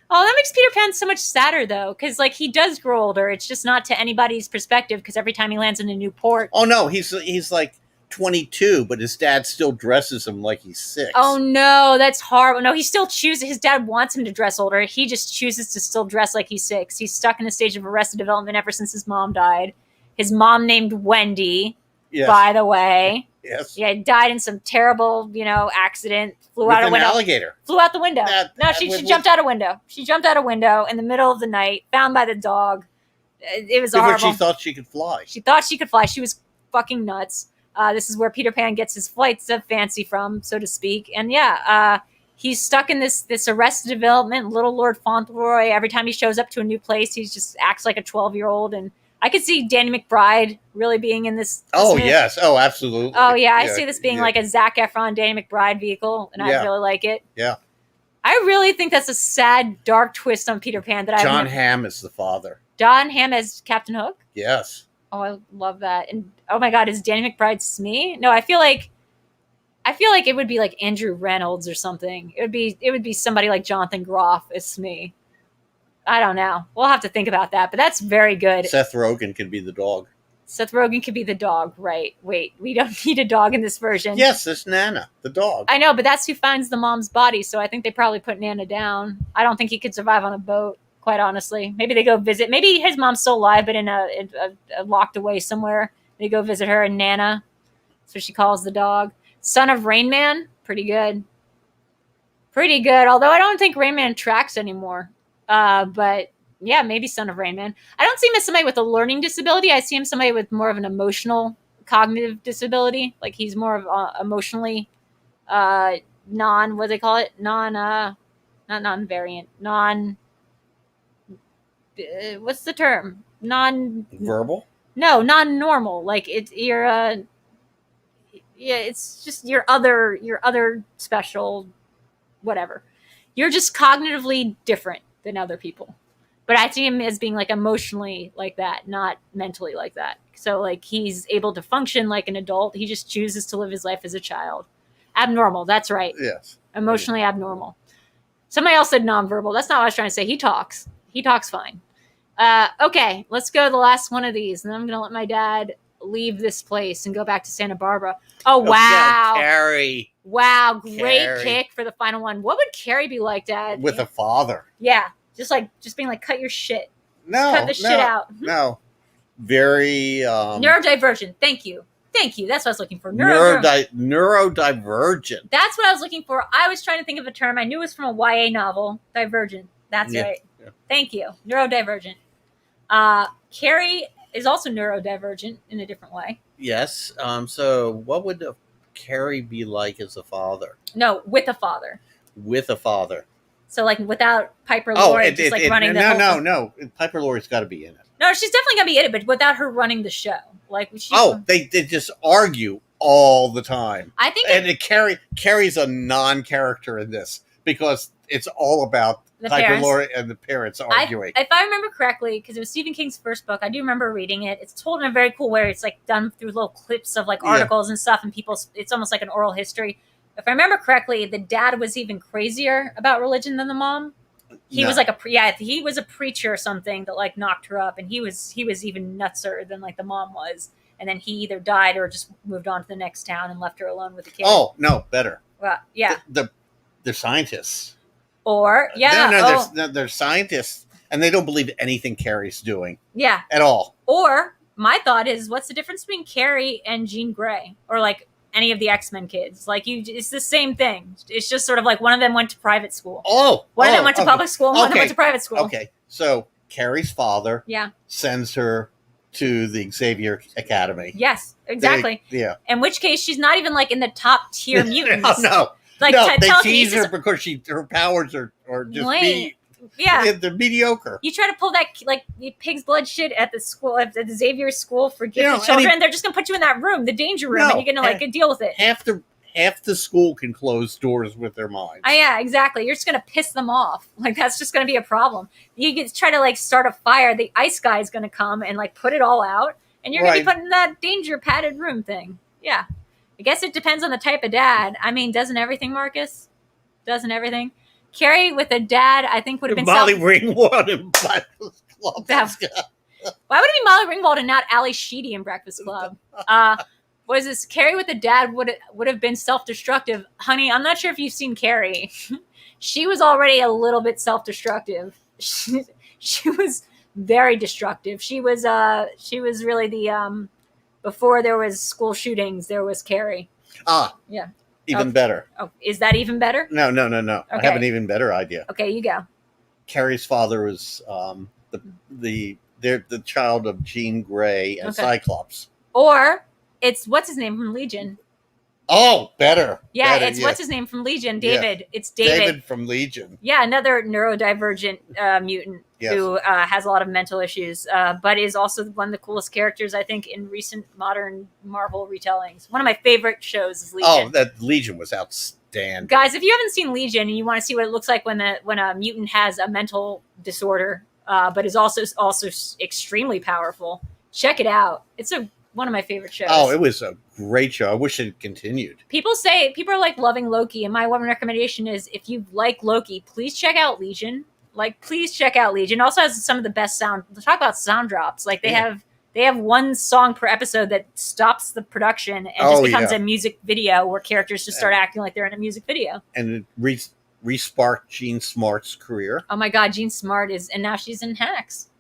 Oh, that makes Peter Pan so much sadder, though, because like he does grow older. It's just not to anybody's perspective because every time he lands in a new port. Oh no, he's like 22, but his dad still dresses him like he's 6. Oh no, that's horrible. No, he still chooses. His dad wants him to dress older. He just chooses to still dress like he's 6. He's stuck in a stage of arrested development ever since his mom died. His mom named Wendy, by the way. Yes. Yeah, died in some terrible, accident. Flew out a window. Alligator. Flew out the window. She jumped out a window. She jumped out a window in the middle of the night, found by the dog. It was horrible. She thought she could fly. She thought she could fly. She was fucking nuts. This is where Peter Pan gets his flights of fancy from, so to speak. And he's stuck in this Arrested Development, Little Lord Fauntleroy. Every time he shows up to a new place, he just acts like a 12-year-old. And I could see Danny McBride really being in this. Yes. Oh, absolutely. Oh, yeah. I see this being like a Zac Efron, Danny McBride vehicle, and I really like it. Yeah. I really think that's a sad, dark twist on Peter Pan. John Hamm is the father. John Hamm as Captain Hook? Yes. Oh, I love that. And oh my God, is Danny McBride Smee? No, I feel like it would be like Andrew Reynolds or something. It would be somebody like Jonathan Groff as Smee. I don't know. We'll have to think about that, but that's very good. Seth Rogen can be the dog. Seth Rogen could be the dog, right? Wait, we don't need a dog in this version. Yes, it's Nana, the dog. I know, but that's who finds the mom's body, so I think they probably put Nana down. I don't think he could survive on a boat, quite honestly. Maybe they go visit. Maybe his mom's still alive, but in a locked away somewhere. They go visit her and Nana. So she calls the dog. Son of Rain Man, pretty good. Pretty good, although I don't think Rain Man tracks anymore. But yeah, maybe Son of Rain Man. I don't see him as somebody with a learning disability. I see him somebody with more of an emotional, cognitive disability. Like he's more of emotionally not they call it? Not non-variant. What's the term? Verbal? No, non-normal. Like it's just your other special whatever. You're just cognitively different than other people. But I see him as being like emotionally like that, not mentally like that. So like he's able to function like an adult. He just chooses to live his life as a child. Abnormal, that's right. Yes. Emotionally abnormal. Somebody else said nonverbal. That's not what I was trying to say. He talks fine. Okay, let's go to the last one of these, and then I'm going to let my dad leave this place and go back to Santa Barbara. Oh, wow. Carrie. Wow, great Carrie. pick for the final one. What would Carrie be like, Dad? With a father. Yeah, just being like, cut your shit. No. Cut the shit out. No. Very... neurodivergent. Thank you. That's what I was looking for. Neurodivergent. That's what I was looking for. I was trying to think of a term. I knew it was from a YA novel. Divergent. That's right. Yeah. Thank you. Neurodivergent. Carrie is also neurodivergent in a different way. Yes. So what would Carrie be like as a father? No, with a father. With a father. So like without Piper Laurie running the whole... No. Piper Laurie's got to be in it. No, she's definitely going to be in it, but without her running the show. They just argue all the time. I think... And Carrie's a non-character in this because it's all about Piper Laurie and the parents arguing. If I remember correctly, because it was Stephen King's first book, I do remember reading it. It's told in a very cool way. It's like done through little clips of like articles and stuff, and it's almost like an oral history. If I remember correctly, the dad was even crazier about religion than the mom. He was like he was a preacher or something that like knocked her up, and he was even nutser than like the mom was. And then he either died or just moved on to the next town and left her alone with the kid. Oh no, better. Well, yeah, they're scientists. Or they're scientists, and they don't believe anything Carrie's doing. Yeah, at all. Or my thought is, what's the difference between Carrie and Jean Grey, or like any of the X-Men kids? Like it's the same thing. It's just sort of like one of them went to private school. One of them went to public school. And one of them went to private school. Okay, so Carrie's father, sends her to the Xavier Academy. Yes, exactly. In which case, she's not even like in the top tier mutants. No. Like they tease her because her powers are just they're mediocre. You try to pull that like pig's blood shit at the school, at the Xavier school for gifted children. They're just gonna put you in that room, the danger room, and you're gonna like deal with it. Half the school can close doors with their minds. Yeah, exactly. You're just gonna piss them off. Like that's just gonna be a problem. You get try to like start a fire. The ice guy is gonna come and like put it all out, and you're gonna be put in that danger padded room thing. Yeah. I guess it depends on the type of dad. I mean, doesn't everything, Marcus? Doesn't everything? Carrie with a dad, I think would have been Molly Ringwald in Breakfast Club. Why would it be Molly Ringwald and not Ali Sheedy in Breakfast Club? Was this Carrie with a dad would have been self-destructive? Honey, I'm not sure if you've seen Carrie. She was already a little bit self-destructive. She was very destructive. She was really the before there was school shootings, there was Carrie. Yeah. Even better. Oh, is that even better? No. Okay. I have an even better idea. Okay, you go. Carrie's father was the child of Jean Grey and Cyclops. Or it's what's his name from Legion. Oh, better. Yeah, it's what's his name from Legion, David. Yeah. It's David. David from Legion. Yeah, another neurodivergent mutant who has a lot of mental issues, but is also one of the coolest characters, I think, in recent modern Marvel retellings. One of my favorite shows is Legion. Oh, that Legion was outstanding. Guys, if you haven't seen Legion and you want to see what it looks like when a mutant has a mental disorder, but is also extremely powerful, check it out. It's one of my favorite shows. Oh, it was a great show. I wish it had continued. People are like loving Loki, and my one recommendation is if you like Loki, please check out Legion. Like, please check out Legion. It also has some of the best sound. Talk about sound drops. Like they have one song per episode that stops the production and just becomes a music video where characters just start acting like they're in a music video. And it re-sparked Jean Smart's career. Oh my God, Jean Smart and now she's in Hacks.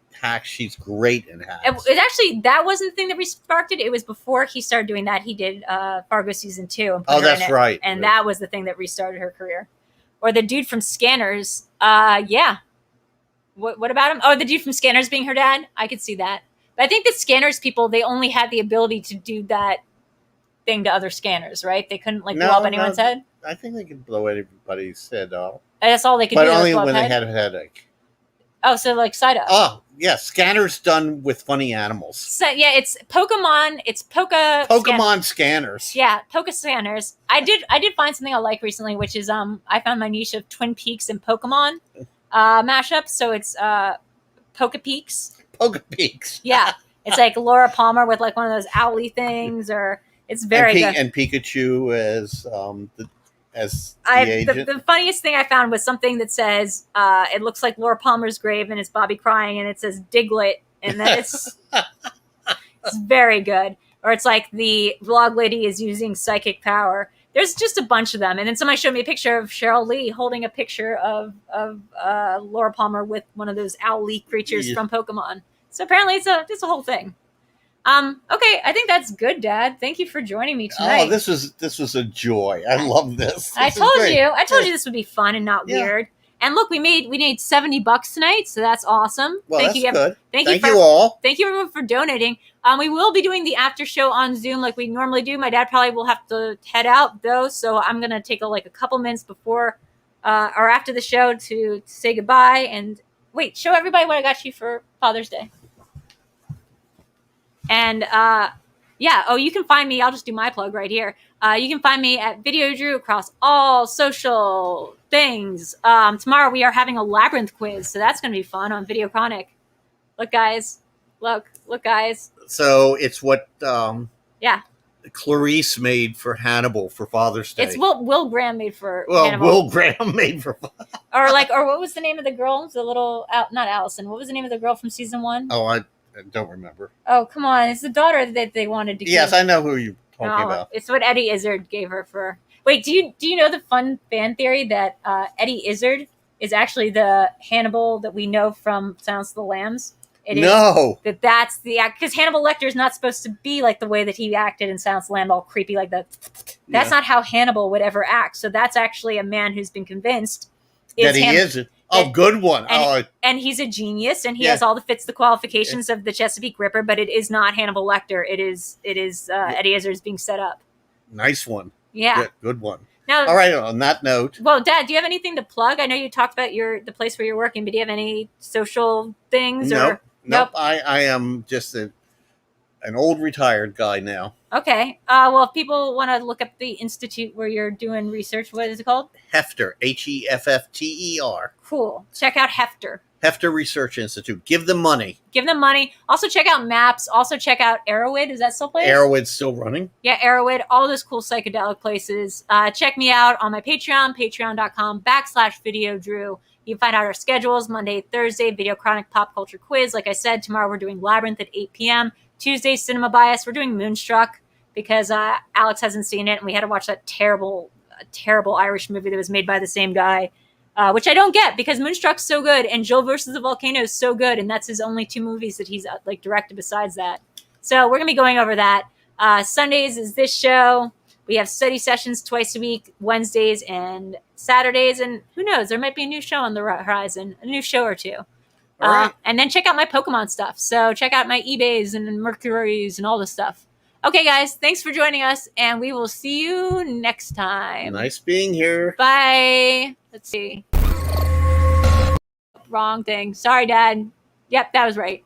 She's great in Hacks. It actually, that wasn't the thing that resparked it. It was before he started doing that. He did Fargo season 2. And put her in it. Right. And that was the thing that restarted her career. Or the dude from Scanners. Yeah. What about him? Oh, the dude from Scanners being her dad? I could see that. But I think the Scanners people, they only had the ability to do that thing to other scanners, right? They couldn't blow up anyone's head? I think they could blow everybody's head off. That's all they could do. But only when they had a headache. Oh, so like Psyduck. Oh, Yeah, scanners done with funny animals. So yeah, it's Pokemon. It's Pokemon scanners. Yeah, Poke scanners. I did find something I like recently, which is I found my niche of Twin Peaks and Pokemon mashup. So it's Poke Peaks. Poke Peaks. Yeah, it's like Laura Palmer with like one of those owly things, or it's very good. And Pikachu as the agent. The funniest thing I found was something that says it looks like Laura Palmer's grave and it's Bobby crying, and it says Diglett, and then it's very good. Or it's like the vlog lady is using psychic power. There's just a bunch of them, and then somebody showed me a picture of Cheryl Lee holding a picture of Laura Palmer with one of those owly creatures from Pokemon. So apparently it's a whole thing. Okay, I think that's good, Dad. Thank you for joining me tonight. Oh, this was a joy. I love this. I told you this would be fun and not weird. And look, we made $70 tonight, so that's awesome. Well, Thank that's you, good. Thank you all. Thank you everyone for donating. We will be doing the after show on Zoom like we normally do. My dad probably will have to head out though, so I'm gonna take a couple minutes before or after the show to say goodbye and wait. Show everybody what I got you for Father's Day. And you can find me. I'll just do my plug right here. You can find me at Videodrew across all social things. Tomorrow we are having a labyrinth quiz, so that's going to be fun on VideoChronic. Look, guys. Look, guys. So it's what Clarice made for Hannibal for Father's Day. It's what Will Graham made for Hannibal. Will Graham made for or what was the name of the girl? The little, not Allison. What was the name of the girl from season 1? Oh, I don't remember. Oh, come on. It's the daughter that they wanted to give. Yes, I know who you're talking about. It's what Eddie Izzard gave her for... Wait, do you know the fun fan theory that Eddie Izzard is actually the Hannibal that we know from Silence of the Lambs? That's the act... Because Hannibal Lecter is not supposed to be like the way that he acted in Silence of the Lambs, all creepy like that. That's not how Hannibal would ever act. So that's actually a man who's been convinced... That he is... Oh, good one. And he's a genius, and he has all the qualifications of the Chesapeake Ripper, but it is not Hannibal Lecter. It is Eddie Izzard's being set up. Nice one. Yeah. Good one. Now, all right, on that note. Well, Dad, do you have anything to plug? I know you talked about the place where you're working, but do you have any social things? Nope. I am just an old retired guy now. Okay. Well, if people want to look up the institute where you're doing research, what is it called? Hefter. Heffter. Cool. Check out Hefter. Hefter Research Institute. Give them money. Also check out Maps. Also check out Arrowhead. Is that still playing? Arrowhead's still running. Yeah, Arrowhead. All those cool psychedelic places. Check me out on my Patreon, patreon.com/Videodrew. You can find out our schedules, Monday, Thursday, VideoChronic Pop Culture Quiz. Like I said, tomorrow we're doing Labyrinth at 8 p.m. Tuesday, Cinema Bias. We're doing Moonstruck because Alex hasn't seen it, and we had to watch that terrible Irish movie that was made by the same guy, which I don't get because Moonstruck's so good, and Joe versus the Volcano is so good, and that's his only 2 movies that he's directed besides that. So we're going to be going over that. Sundays is this show. We have study sessions twice a week, Wednesdays and Saturdays, and who knows, there might be a new show on the horizon, a new show or two. All right. And then check out my Pokemon stuff. So check out my eBays and Mercuries and all this stuff. Okay, guys, thanks for joining us, and we will see you next time. Nice being here. Bye. Let's see. Wrong thing. Sorry, Dad. Yep, that was right.